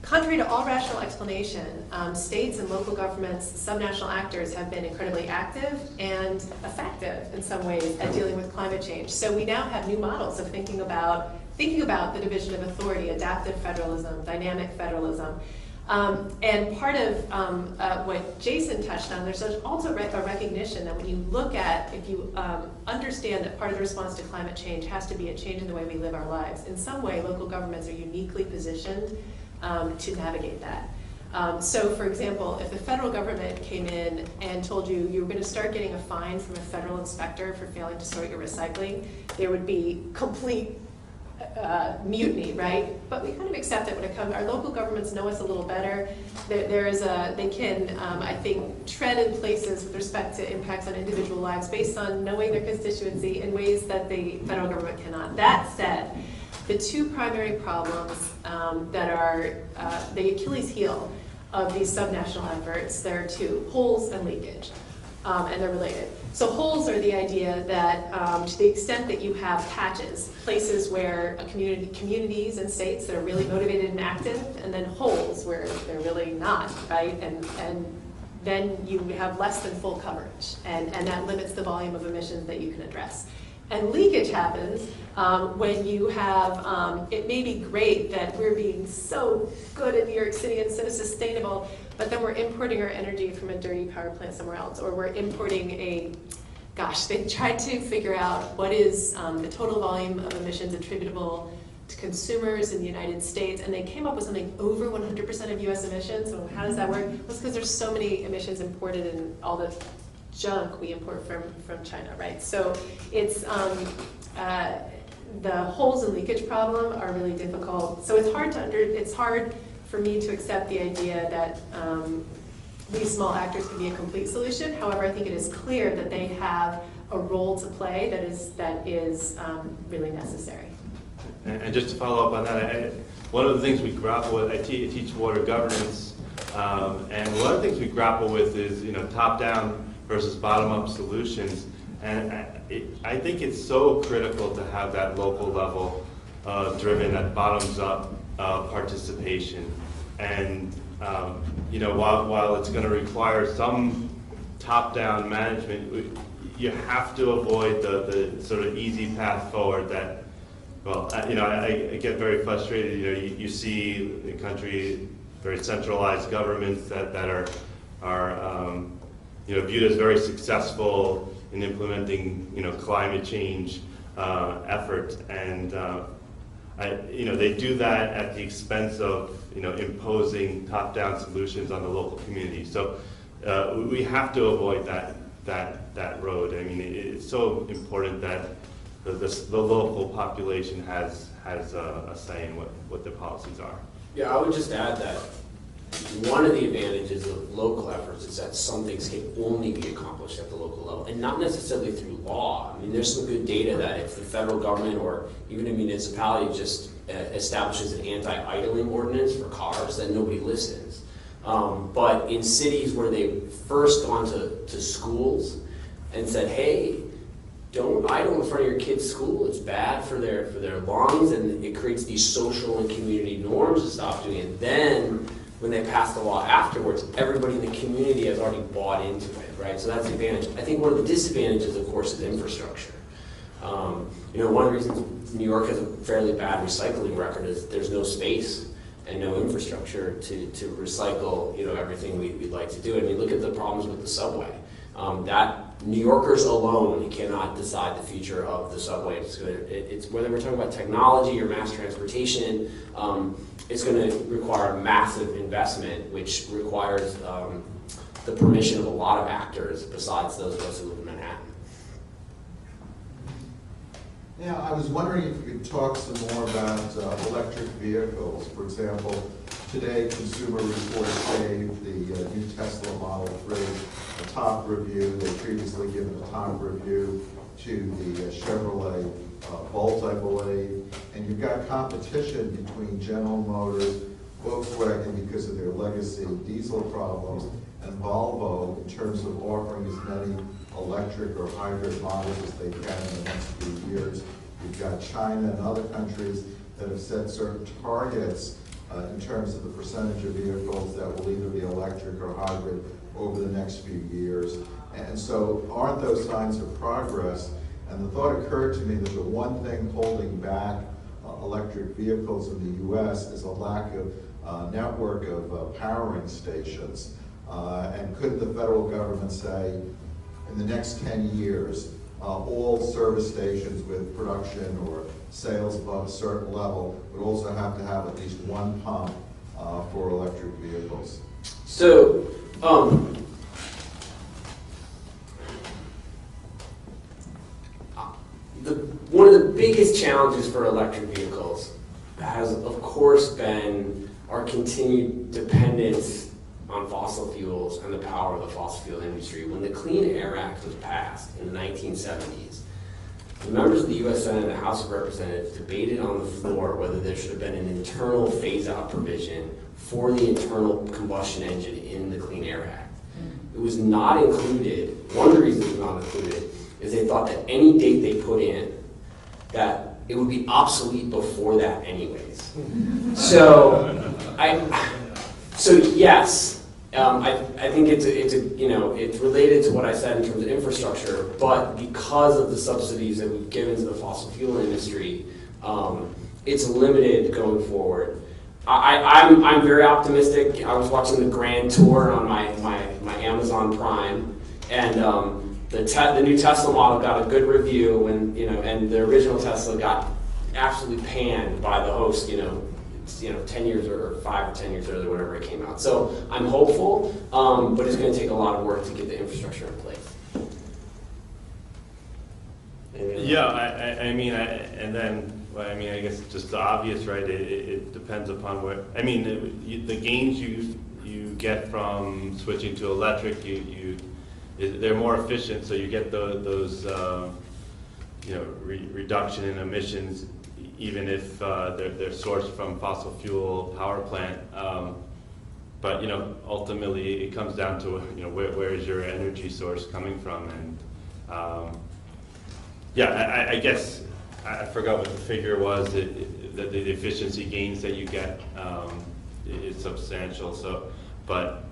Contrary to all rational explanation, states and local governments, subnational actors have been incredibly active and effective in some ways at dealing with climate change. So we now have new models of thinking about the division of authority, adaptive federalism, dynamic federalism. And part of what Jason touched on, there's also a recognition that when you look at, if you understand that part of the response to climate change has to be a change in the way we live our lives, in some way local governments are uniquely positioned to navigate that. So for example, if the federal government came in and told you were going to start getting a fine from a federal inspector for failing to sort your recycling, there would be complete mutiny, right? But we kind of accept it when it comes. Our local governments know us a little better. They can, I think, tread in places with respect to impacts on individual lives based on knowing their constituency in ways that the federal government cannot. That said, the 2 primary problems that are the Achilles heel of these subnational efforts, there are 2, holes and leakage, and they're related. So holes are the idea that to the extent that you have patches, places where communities and states that are really motivated and active, and then holes where they're really not, right? And then you have less than full coverage, and that limits the volume of emissions that you can address. And leakage happens when you have, it may be great that we're being so good in New York City and so sustainable, but then we're importing our energy from a dirty power plant somewhere else, or we're importing they tried to figure out what is the total volume of emissions attributable to consumers in the United States, and they came up with something over 100% of US emissions. So how does that work? Well, it's because there's so many emissions imported in all the junk we import from China, right? So it's, the holes and leakage problem are really difficult. So it's hard for me to accept the idea that these small actors can be a complete solution. However, I think it is clear that they have a role to play that is really necessary. And just to follow up on that, one of the things we grapple with, I teach water governance, and one of the things we grapple with is top-down versus bottom-up solutions. And I think it's so critical to have that local level driven, that bottoms-up participation. And while it's going to require some top-down management, you have to avoid the sort of easy path forward that, I get very frustrated. You see the country, very centralized governments that are viewed as very successful in implementing climate change efforts, and they do that at the expense of imposing top-down solutions on the local community. So we have to avoid that road. I mean, it's so important that the local population has a say in what the policies are. Yeah, I would just add that one of the advantages of local efforts is that some things can only be accomplished at the local level, and not necessarily through law. I mean, there's some good data that if the federal government or even a municipality just establishes an anti-idling ordinance for cars, then nobody listens. But in cities where they've first gone to schools and said, hey, don't idle in front of your kid's school, it's bad for their lungs, and it creates these social and community norms to stop doing it. Then when they pass the law afterwards, everybody in the community has already bought into it, right? So that's the advantage. I think one of the disadvantages, of course, is infrastructure. One of the reasons New York has a fairly bad recycling record is there's no space and no infrastructure to recycle, everything we'd like to do. I mean, look at the problems with the subway. That New Yorkers alone cannot decide the future of the subway. It's whether we're talking about technology or mass transportation, it's going to require massive investment, which requires the permission of a lot of actors besides those of us who live in Manhattan. Yeah, I was wondering if you could talk some more about electric vehicles. For example, today Consumer Reports gave the new Tesla Model 3 a top review. They'd previously given a top review to the Chevrolet Bolt, I believe. And you've got competition between General Motors, Volkswagen because of their legacy diesel problems, and Volvo in terms of offering as many electric or hybrid models as they can in the next few years. You've got China and other countries that have set certain targets in terms of the percentage of vehicles that will either be electric or hybrid over the next few years. And so aren't those signs of progress? And the thought occurred to me that the one thing holding back electric vehicles in the US is a lack of network of powering stations. And could the federal government say, in the next 10 years, all service stations with production or sales above a certain level would also have to have at least one pump for electric vehicles? So, one of the biggest challenges for electric vehicles has, of course, been our continued dependence on fossil fuels and the power of the fossil fuel industry. When the Clean Air Act was passed in the 1970s, the members of the U.S. Senate and the House of Representatives debated on the floor whether there should have been an internal phase-out provision for the internal combustion engine in the Clean Air Act. It was not included. One of the reasons it was not included is they thought that any date they put in, that it would be obsolete before that anyways. So yes, I think it's related to what I said in terms of infrastructure, but because of the subsidies that we've given to the fossil fuel industry, it's limited going forward. I'm very optimistic. I was watching the Grand Tour on my Amazon Prime, and the new Tesla model got a good review, and the original Tesla got absolutely panned by the host, 10 years or 5 or 10 years earlier, whenever it came out. So I'm hopeful, but it's going to take a lot of work to get the infrastructure in place. Yeah, I guess just the obvious, right? It depends upon where. The gains you get from switching to electric, they're more efficient, so you get those reduction in emissions, even if they're sourced from fossil fuel power plant. But ultimately it comes down to where is your energy source coming from, and I guess I forgot what the figure was. That the efficiency gains that you get is substantial. So, but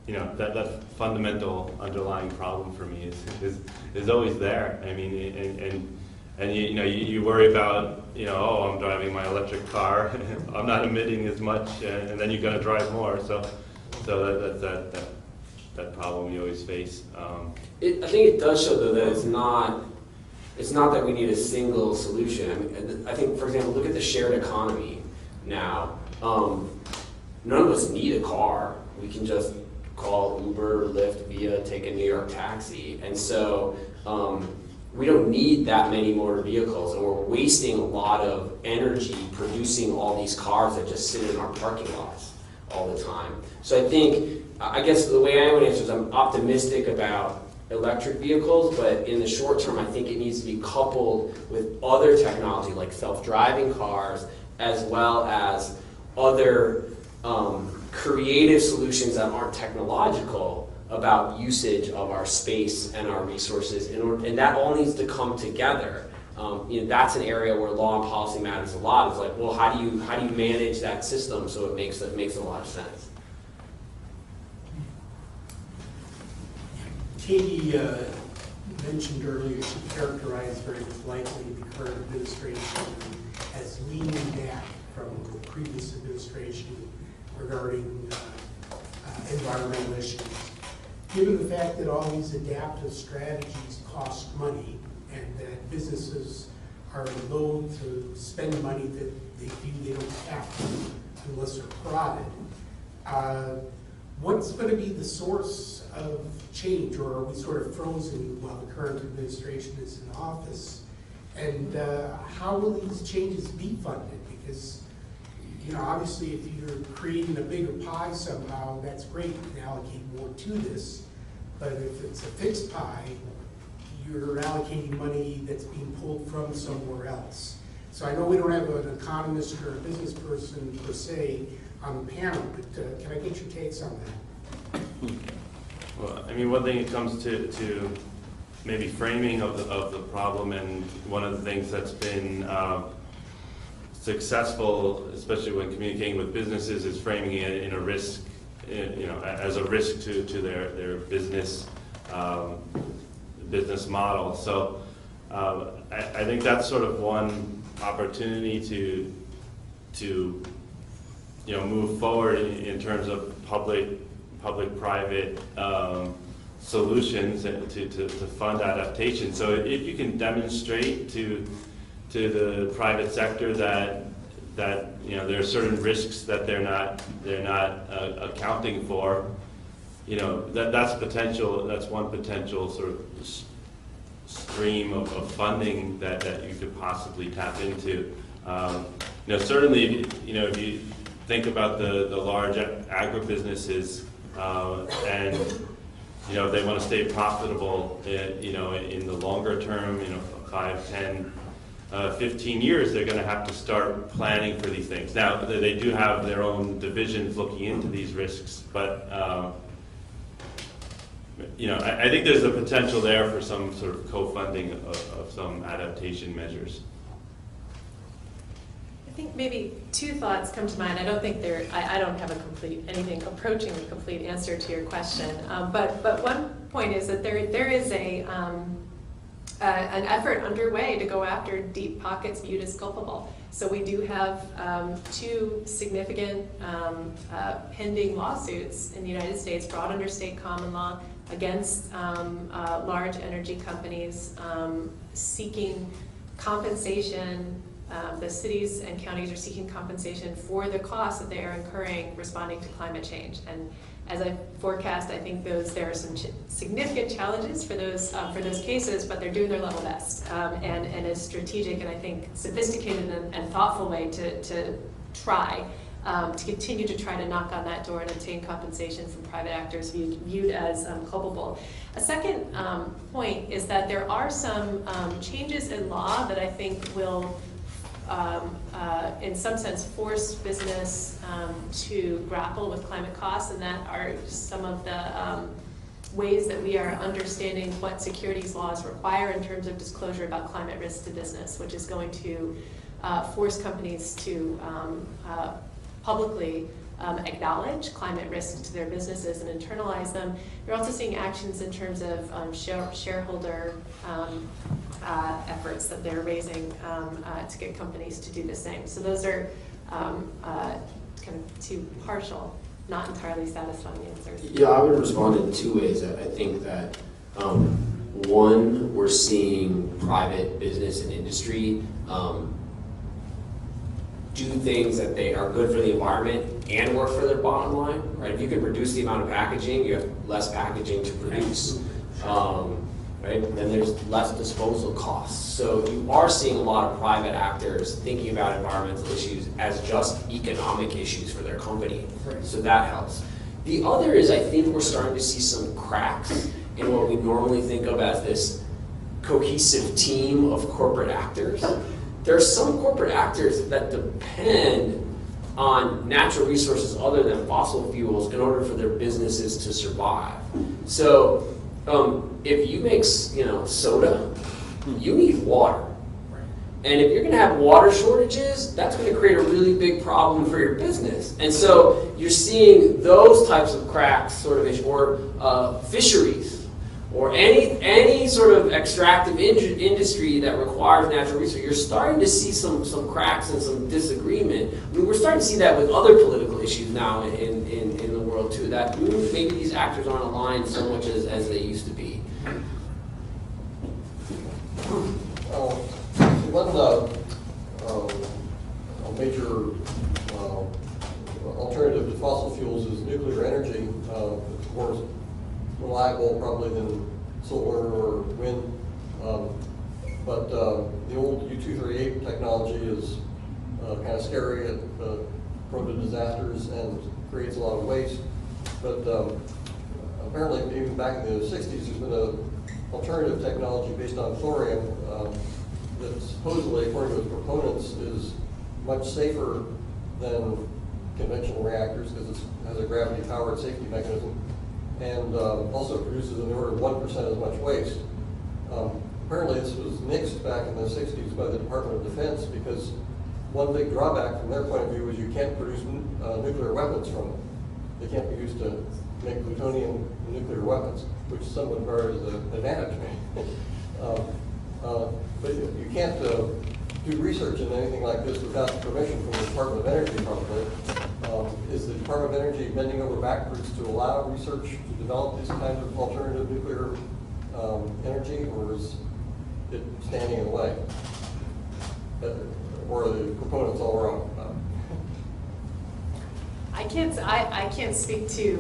that fundamental underlying problem for me is always there. And you worry about, I'm driving my electric car, I'm not emitting as much, and then you're going to drive more. So that's that problem you always face. I think it does show, though, that it's not that we need a single solution. I think, for example, look at the shared economy now. None of us need a car. We can just call Uber, Lyft, Via, take a New York taxi. And so we don't need that many motor vehicles, and we're wasting a lot of energy producing all these cars that just sit in our parking lots all the time. So I guess the way I would answer is I'm optimistic about electric vehicles, but in the short term, I think it needs to be coupled with other technology like self-driving cars, as well as other creative solutions that aren't technological about usage of our space and our resources, and that all needs to come together. That's an area where law and policy matters a lot. It's like, well, how do you manage that system so it makes a lot of sense? Katie mentioned earlier, she characterized very politely the current administration as leaning back from the previous administration regarding environmental issues. Given the fact that all these adaptive strategies cost money and that businesses are loath to spend money that they feel they don't have to unless they're prodded, what's going to be the source of change, or are we sort of frozen while the current administration is in office? And how will these changes be funded? Because obviously, if you're creating a bigger pie somehow, that's great, you can allocate more to this. But if it's a fixed pie, you're allocating money that's being pulled from somewhere else. So I know we don't have an economist or a business person per se on the panel, but can I get your takes on that? Well, one thing it comes to maybe framing of the problem, and one of the things that's been successful, especially when communicating with businesses, is framing it in a risk, as a risk to their business model. So I think that's sort of one opportunity to move forward in terms of public-private solutions to fund adaptation. So if you can demonstrate to the private sector that there are certain risks that they're not accounting for, that's potential. That's one potential sort of stream of funding that you could possibly tap into. Certainly, if you think about the large agribusinesses and they want to stay profitable, in the longer term, 5, 10. 15 years, they're going to have to start planning for these things. Now, they do have their own divisions looking into these risks, but I think there's a potential there for some sort of co-funding of some adaptation measures. If think maybe two thoughts come to mind. I don't think I don't have anything approaching a complete answer to your question. But one point is that there is an effort underway to go after deep pockets viewed as culpable. So we do have two significant pending lawsuits in the United States brought under state common law against large energy companies seeking compensation. The cities and counties are seeking compensation for the costs that they are incurring responding to climate change. And as I forecast, I think there are some significant challenges for those cases, but they're doing their level best and a strategic and I think sophisticated and thoughtful way to try to continue to try to knock on that door and obtain compensation from private actors viewed as culpable. A second point is that there are some changes in law that I think will in some sense force business to grapple with climate costs, and that are some of the ways that we are understanding what securities laws require in terms of disclosure about climate risk to business, which is going to force companies to publicly acknowledge climate risks to their businesses and internalize them. You're also seeing actions in terms of shareholder efforts that they're raising to get companies to do the same. So those are kind of two partial, not entirely satisfying answers. Yeah, I would respond in two ways. I think that one, we're seeing private business and industry do things that they are good for the environment and work for their bottom line, right? If you can reduce the amount of packaging, you have less packaging to produce, right? Then there's less disposal costs. So you are seeing a lot of private actors thinking about environmental issues as just economic issues for their company. Right. So that helps. The other is I think we're starting to see some cracks in what we normally think of as this cohesive team of corporate actors. There are some corporate actors that depend on natural resources other than fossil fuels in order for their businesses to survive. So if you make soda, you need water. And if you're going to have water shortages, that's going to create a really big problem for your business. And so you're seeing those types of cracks sort of, or fisheries, or any sort of extractive industry that requires natural resources. You're starting to see some cracks and some disagreement. I mean, we're starting to see that with other political issues now in the world too, that maybe these actors aren't aligned so much as they used to be. One major alternative to fossil fuels is nuclear energy. Of course, reliable probably than solar or wind. But the old U-238 technology is kind of scary, prone to disasters and creates a lot of waste. But apparently, even back in the 60s, there's been an alternative technology based on thorium that supposedly, according to its proponents, is much safer than conventional reactors because it has a gravity-powered safety mechanism, and also produces in the order of 1% as much waste. Apparently this was nixed back in the 60s by the Department of Defense because one big drawback from their point of view is you can't produce nuclear weapons from them. They can't be used to make plutonium nuclear weapons, which some would regard as an advantage to me. But you can't do research in anything like this without permission from the Department of Energy, probably. Is the Department of Energy bending over backwards to allow research to develop these kinds of alternative nuclear energy, or is it standing in the way? Or are the proponents all wrong? I can't speak to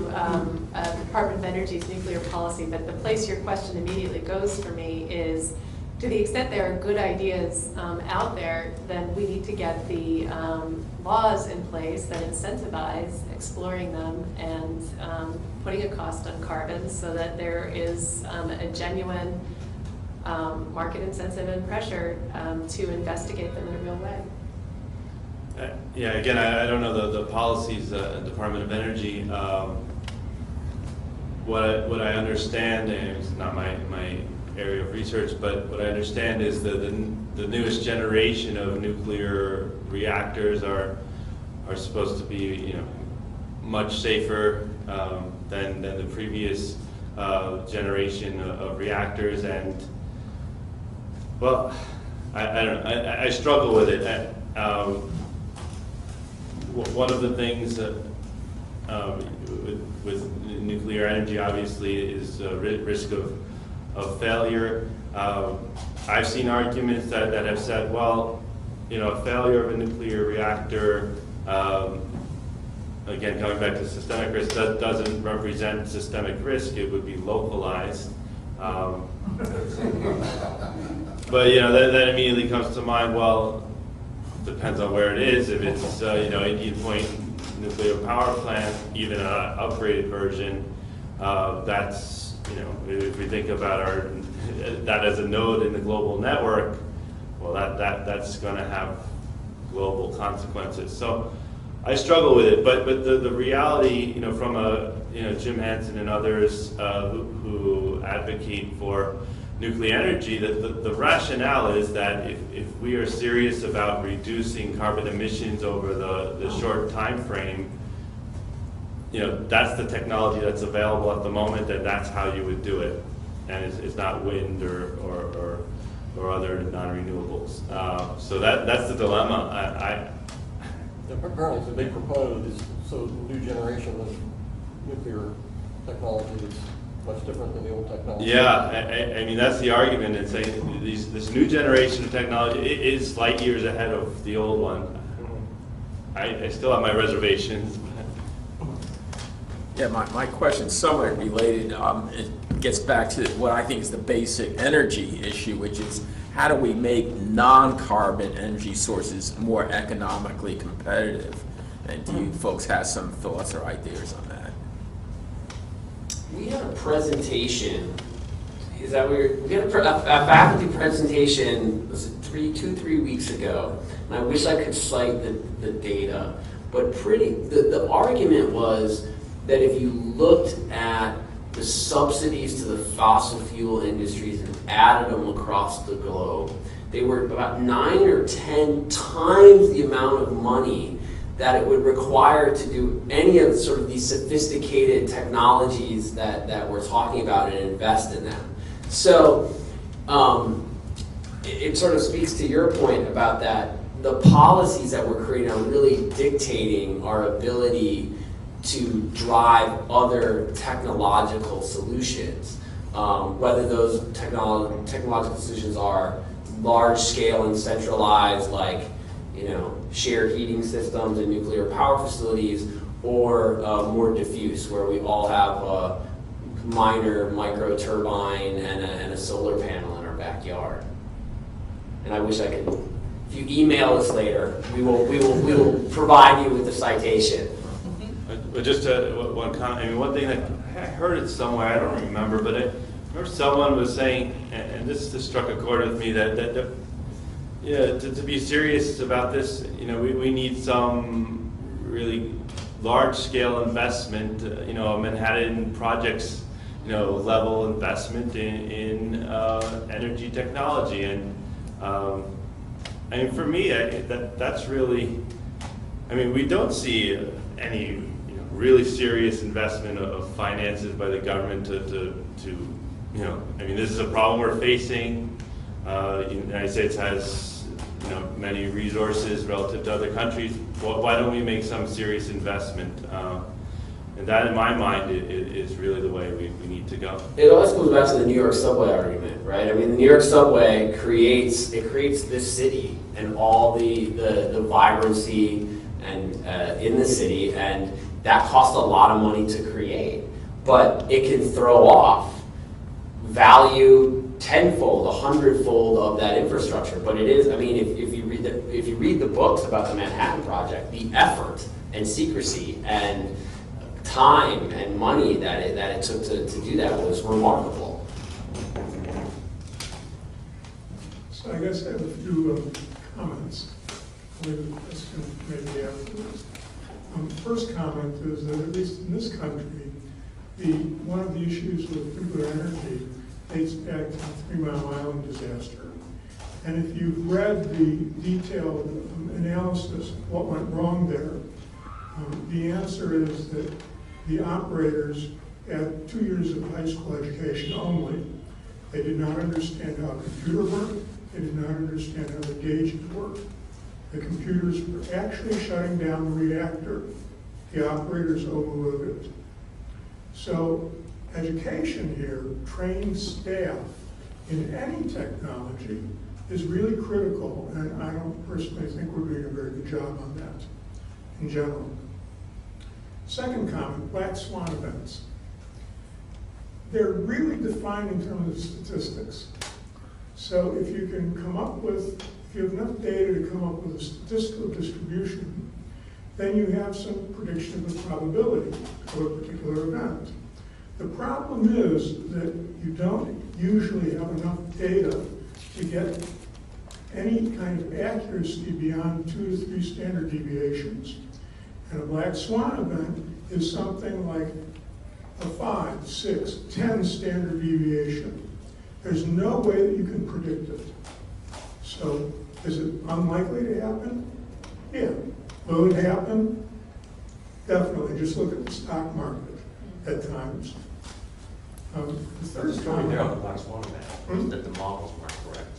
Department of Energy's nuclear policy, but the place your question immediately goes for me is, to the extent there are good ideas out there, then we need to get the laws in place that incentivize exploring them and putting a cost on carbon so that there is a genuine market incentive and pressure to investigate them in a real way. Yeah, again, I don't know the policies at Department of Energy. What I understand, and it's not my area of research, but what I understand is the newest generation of nuclear reactors are supposed to be, much safer than the previous generation of reactors, and well, I don't know. I struggle with it. One of the things that with nuclear energy, obviously, is risk of failure. I've seen arguments that have said, well, a failure of a nuclear reactor, again, coming back to systemic risk, that doesn't represent systemic risk. It would be localized. But that immediately comes to mind. Well, depends on where it is. If it's Indian Point nuclear power plant, even an upgraded version, that's if we think about that as a node in the global network, well, that's going to have global consequences. So I struggle with it, but the reality, from Jim Hansen and others who advocate for nuclear energy, that the rationale is that if we are serious about reducing carbon emissions over the short time frame, that's the technology that's available at the moment, and that's how you would do it. And it's not wind or other non-renewables. So that's the dilemma. Apparently, it's a big proponent of this new generation of nuclear technology that's much different than the old technology. Yeah, I mean, that's the argument. It's saying this new generation of technology is light years ahead of the old one. I still have my reservations. Yeah, my question's somewhat related. It gets back to what I think is the basic energy issue, which is how do we make non-carbon energy sources more economically competitive? And do you folks have some thoughts or ideas on that? We had a presentation. Is that weird? We had a faculty presentation. Was it 2-3 weeks ago? And I wish I could cite the data, but the argument was that if you looked at the subsidies to the fossil fuel industries and added them across the globe, they were about 9 or 10 times the amount of money that it would require to do any of sort of these sophisticated technologies that we're talking about and invest in them. So it sort of speaks to your point about that the policies that we're creating are really dictating our ability to drive other technological solutions, whether those technological solutions are large scale and centralized, like shared heating systems and nuclear power facilities, or more diffuse, where we all have a minor micro turbine and a solar panel in our backyard. And I wish I could. If you email us later, we will provide you with the citation. But just one comment. I mean, one thing that I heard it somewhere. I don't remember, but I remember someone was saying, and this struck a chord with me, that to be serious about this, we need some really large-scale investment, Manhattan Project's, level investment in energy technology. And I mean, for me, that's really, I mean, we don't see any really serious investment of finances by the government to I mean, this is a problem we're facing. The United States has many resources relative to other countries. Why don't we make some serious investment? And that, in my mind, is really the way we need to go. It always goes back to the New York subway argument, right? I mean, the New York subway creates this city and all the vibrancy and in the city, and that costs a lot of money to create. But it can throw off value tenfold, 100-fold of that infrastructure. But it is, I mean, if you read the books about the Manhattan Project, the effort and secrecy and time and money that it took to do that was remarkable. So I guess I have a few comments. Maybe afterwards. First comment is that at least in this country, one of the issues with nuclear energy dates back to the 3 Mile Island disaster. And if you've read the detailed analysis of what went wrong there, the answer is that the operators had 2 years of high school education only. They did not understand how a computer worked. They did not understand how the gauges worked. The computers were actually shutting down the reactor. The operators overrode it. So education here, trained staff in any technology is really critical, and I don't personally think we're doing a very good job on that in general. Second comment, black swan events. They're really defined in terms of statistics. So if you can come up with, if you have enough data to come up with a statistical distribution, then you have some prediction of the probability of a particular event. The problem is that you don't usually have enough data to get any kind of accuracy beyond 2 to 3 standard deviations. And a black swan event is something like a 5, 6, 10 standard deviation. There's no way that you can predict it. So is it unlikely to happen? Yeah. Will it happen? Definitely. Just look at the stock market at times. The third It's coming comment, down the black swan event, is that the models weren't correct.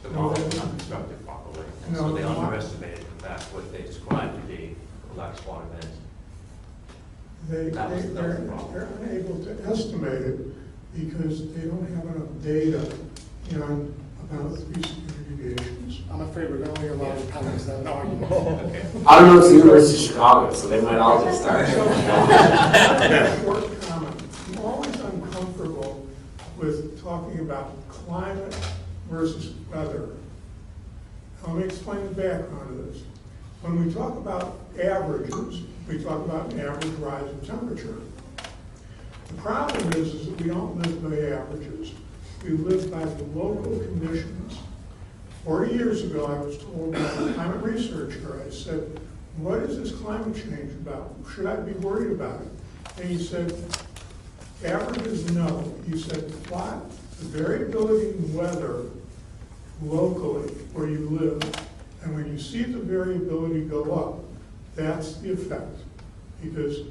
The models were not constructed properly, and so they underestimated, in fact, what they described to be a black swan event. they're unable to estimate it because they don't have enough data on about 3 standard deviations. I'm afraid we're only allowed to panelists that argument. Okay. I don't know, it's the University of Chicago, so they might all just start. Short comment. I'm always uncomfortable with talking about climate versus weather. Let me explain the background of this. When we talk about averages, we talk about an average rise in temperature. The problem is that we don't live by averages. We live by the local conditions. 40 years ago, I was told by a climate researcher, I said, what is this climate change about? Should I be worried about it? And he said, averages, no. He said, plot the variability in weather locally where you live, and when you see the variability go up, that's the effect, because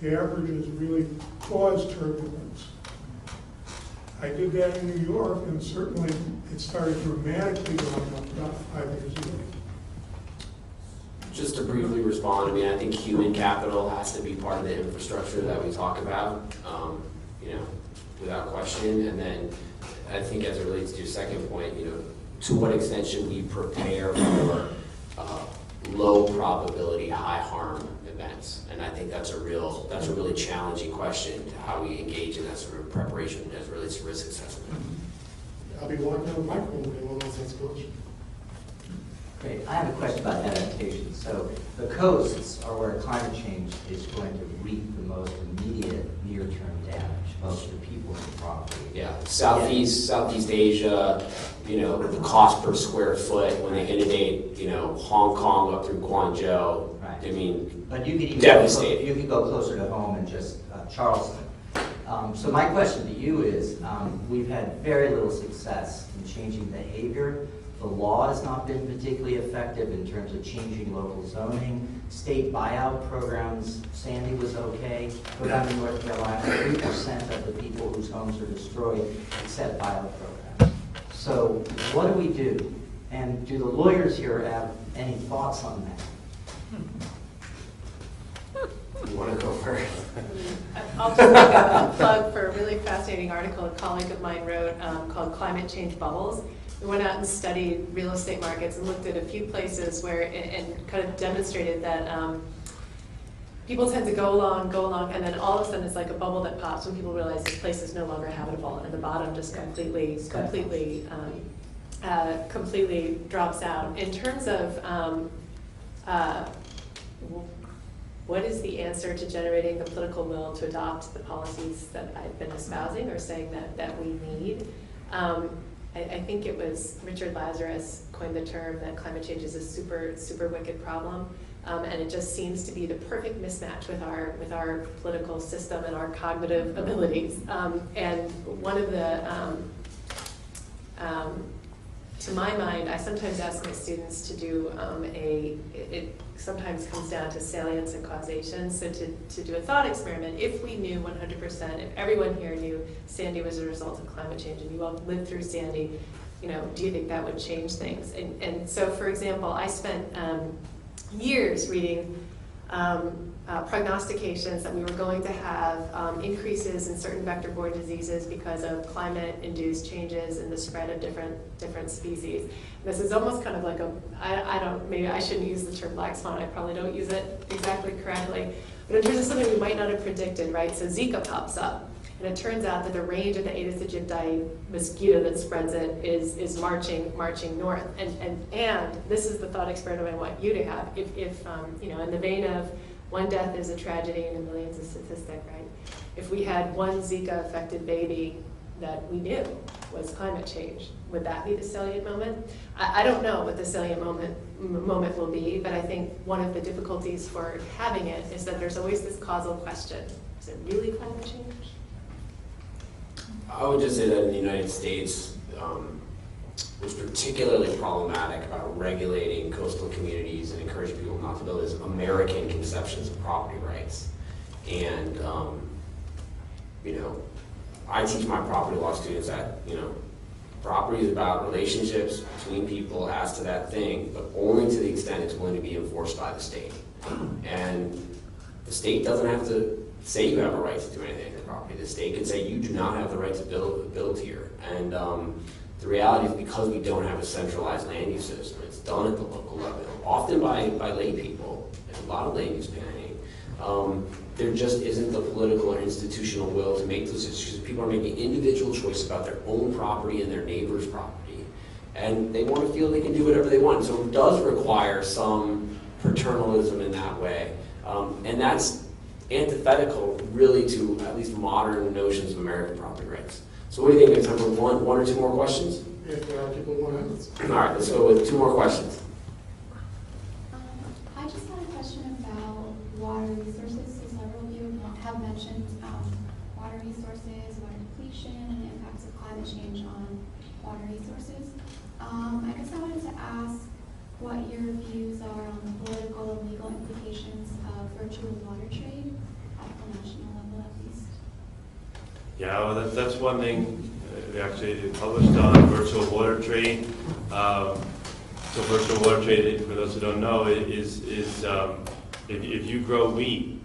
the averages really cause turbulence. I did that in New York, and certainly it started dramatically going up about 5 years ago. Just to briefly respond, I mean, I think human capital has to be part of the infrastructure that we talk about, without question. And then I think as it relates to your second point, to what extent should we prepare for low probability, high harm events? And I think that's a really challenging question to how we engage in that sort of preparation as it relates to risk assessment. I'll be walking down the microphone when one of those goes. Great. I have a question about adaptation. So the coasts are where climate change is going to reap the most immediate near-term damage, both to people and property. Yeah, Southeast Asia, the cost per square foot when they inundate, Hong Kong up through Guangzhou. Right. I mean, But you could even devastating. you could go closer to home and just Charleston. So my question to you is, we've had very little success in changing behavior. The law has not been particularly effective in terms of changing local zoning. State buyout programs, Sandy was okay. Go down to North Carolina, 3% of the people whose homes are destroyed accept buyout programs. So what do we do? And do the lawyers here have any thoughts on that? You want to go first? I'll just make a plug for a really fascinating article a colleague of mine wrote called Climate Change Bubbles. We went out and studied real estate markets and looked at a few places where, and kind of demonstrated that people tend to go along, and then all of a sudden it's like a bubble that pops when people realize this place is no longer habitable, and the bottom just completely drops out. In terms of what is the answer to generating the political will to adopt the policies that I've been espousing or saying that we need? I think it was Richard Lazarus coined the term that climate change is a super wicked problem. And it just seems to be the perfect mismatch with our political system and our cognitive abilities. And one of the, to my mind, I sometimes ask my students to do it sometimes comes down to salience and causation. So to do a thought experiment, if we knew 100%, if everyone here knew Sandy was a result of climate change and you all lived through Sandy, do you think that would change things? And so, for example, I spent years reading prognostications that we were going to have increases in certain vector-borne diseases because of climate-induced changes in the spread of different species. This is almost kind of like maybe I shouldn't use the term black swan, I probably don't use it exactly correctly, but in terms of something we might not have predicted, right? So Zika pops up, and it turns out that the range of the Aedes aegypti mosquito that spreads it is marching north. And this is the thought experiment I want you to have. If in the vein of one death is a tragedy and a million's a statistic, right? If we had one Zika-affected baby that we knew was climate change, would that be the salient moment? I don't know what the salient moment will be, but I think one of the difficulties for having it is that there's always this causal question. Is it really climate change? I would just say that in the United States, what's particularly problematic about regulating coastal communities and encouraging people not to build is American conceptions of property rights. And, I teach my property law students that, property is about relationships between people as to that thing, but only to the extent it's going to be enforced by the state. And the state doesn't have to say you have a right to do anything to your property. The state could say you do not have the right to build here. And the reality is, because we don't have a centralized land use system, it's done at the local level, often by lay people, and a lot of land use planning. There just isn't the political or institutional will to make those decisions. People are making individual choices about their own property and their neighbor's property, and they want to feel they can do whatever they want. So it does require some paternalism in that way, and that's antithetical, really, to at least modern notions of American property rights. So what do you think? We have time for one or two more questions? If there are people who want to. All right, let's go with two more questions. I just had a question about water resources. So several of you have mentioned water resources, water depletion, and the impacts of climate change on water resources. I guess I wanted to ask what your views are on the political and legal implications of virtual water trade at the national level, at least. Yeah, well, that's one thing we actually published on virtual water trade. So virtual water trade, for those who don't know, is if you grow wheat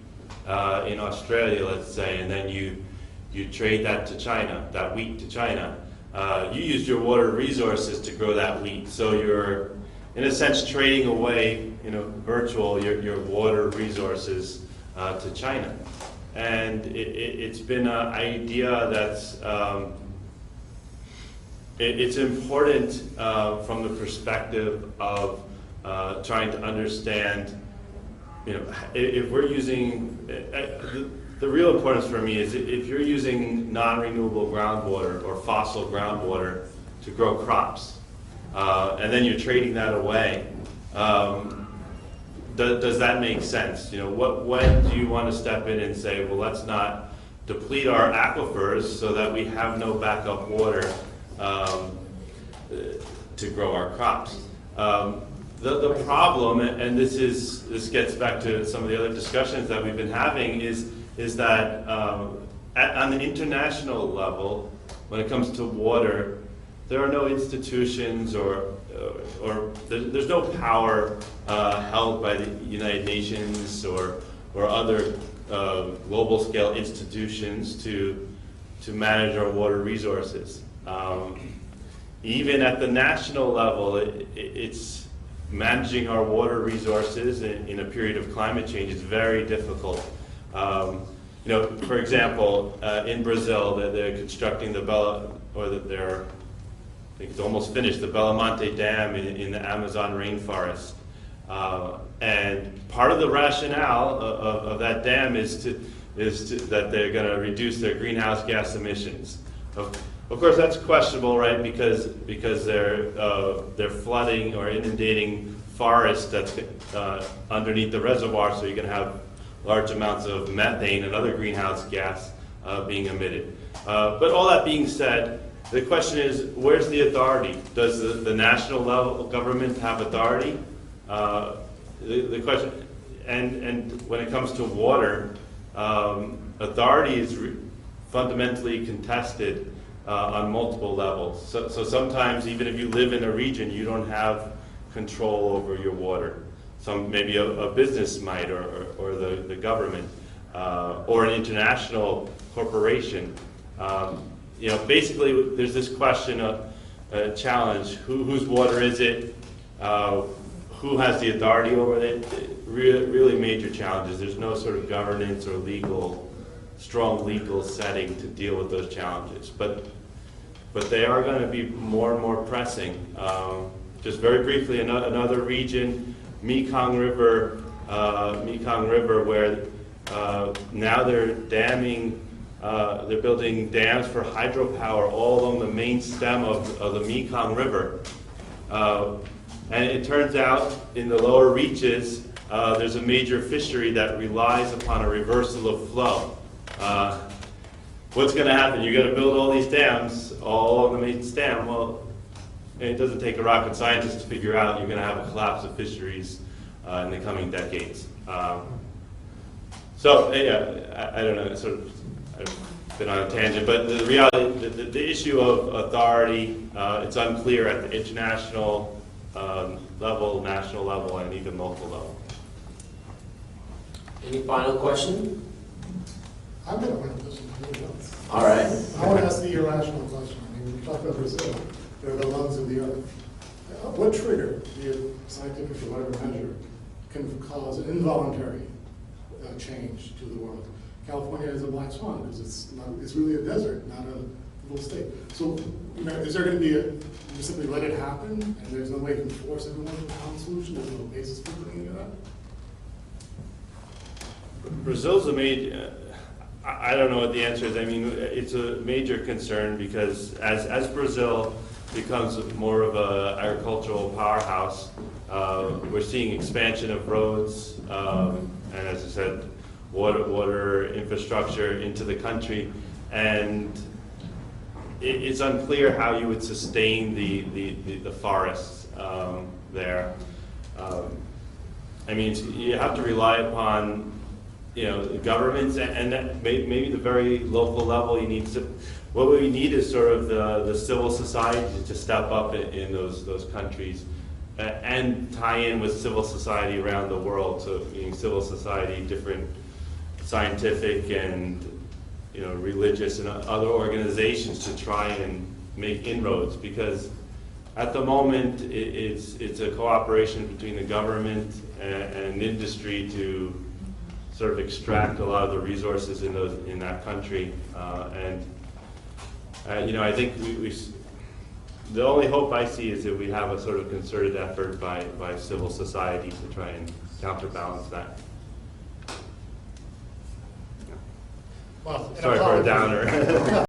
in Australia, let's say, and then you trade that to China, that wheat to China, you used your water resources to grow that wheat. So you're, in a sense, trading away, virtual your water resources to China. And it's been an idea that's it's important from the perspective of trying to understand, if we're using, the real importance for me is if you're using non-renewable groundwater or fossil groundwater to grow crops, and then you're trading that away, does that make sense? When do you want to step in and say, well, let's not deplete our aquifers so that we have no backup water to grow our crops? The problem, and this gets back to some of the other discussions that we've been having, is that on the international level, when it comes to water, there are no institutions or there's no power held by the United Nations or other global scale institutions to manage our water resources. Even at the national level, it's managing our water resources in a period of climate change is very difficult. For example, in Brazil, they're constructing I think it's almost finished, the Belamonte Dam in the Amazon rainforest. And part of the rationale of that dam is that they're going to reduce their greenhouse gas emissions. Of course, that's questionable, right? Because they're flooding or inundating forest that's underneath the reservoir, so you're going to have large amounts of methane and other greenhouse gas being emitted. But all that being said, the question is, where's the authority? Does the national level government have authority? The question, and when it comes to water, authority is fundamentally contested on multiple levels. So sometimes, even if you live in a region, you don't have control over your water. Maybe a business might, or the government, or an international corporation. Basically, there's this question of challenge: whose water is it? Who has the authority over it? Really major challenges. There's no sort of governance or strong legal setting to deal with those challenges. But they are going to be more and more pressing. Just very briefly, another region, Mekong River, where now they're building dams for hydropower all along the main stem of the Mekong River. And it turns out in the lower reaches, there's a major fishery that relies upon a reversal of flow. What's going to happen? You're going to build all these dams all on the main stem. Well, it doesn't take a rocket scientist to figure out you're going to have a collapse of fisheries in the coming decades. I don't know, I've been on a tangent, but the reality, the issue of authority, it's unclear at the international level, national level, and even local level. Any final question? I've got one question. All right. I want to ask the irrational question. When we talk about Brazil, they're the lungs of the earth. What trigger, be it scientific or whatever measure, can cause an involuntary change to the world? California is a black swan because it's really a desert, not a little state. So, is there going to be you simply let it happen, and there's no way to force everyone to a common solution? There's no basis for doing that? Brazil's a major. I don't know what the answer is. I mean, it's a major concern because as Brazil becomes more of an agricultural powerhouse, we're seeing expansion of roads, and as I said, water infrastructure into the country, and it's unclear how you would sustain the forests there. I mean, you have to rely upon governments and maybe the very local level. What we need is sort of the civil society to step up in those countries and tie in with civil society around the world. So meaning civil society, different scientific and religious and other organizations to try and make inroads, because at the moment it's a cooperation between the government and industry to sort of extract a lot of the resources in that country, I think the only hope I see is that we have a sort of concerted effort by civil society to try and counterbalance that. Well, Sorry for a downer.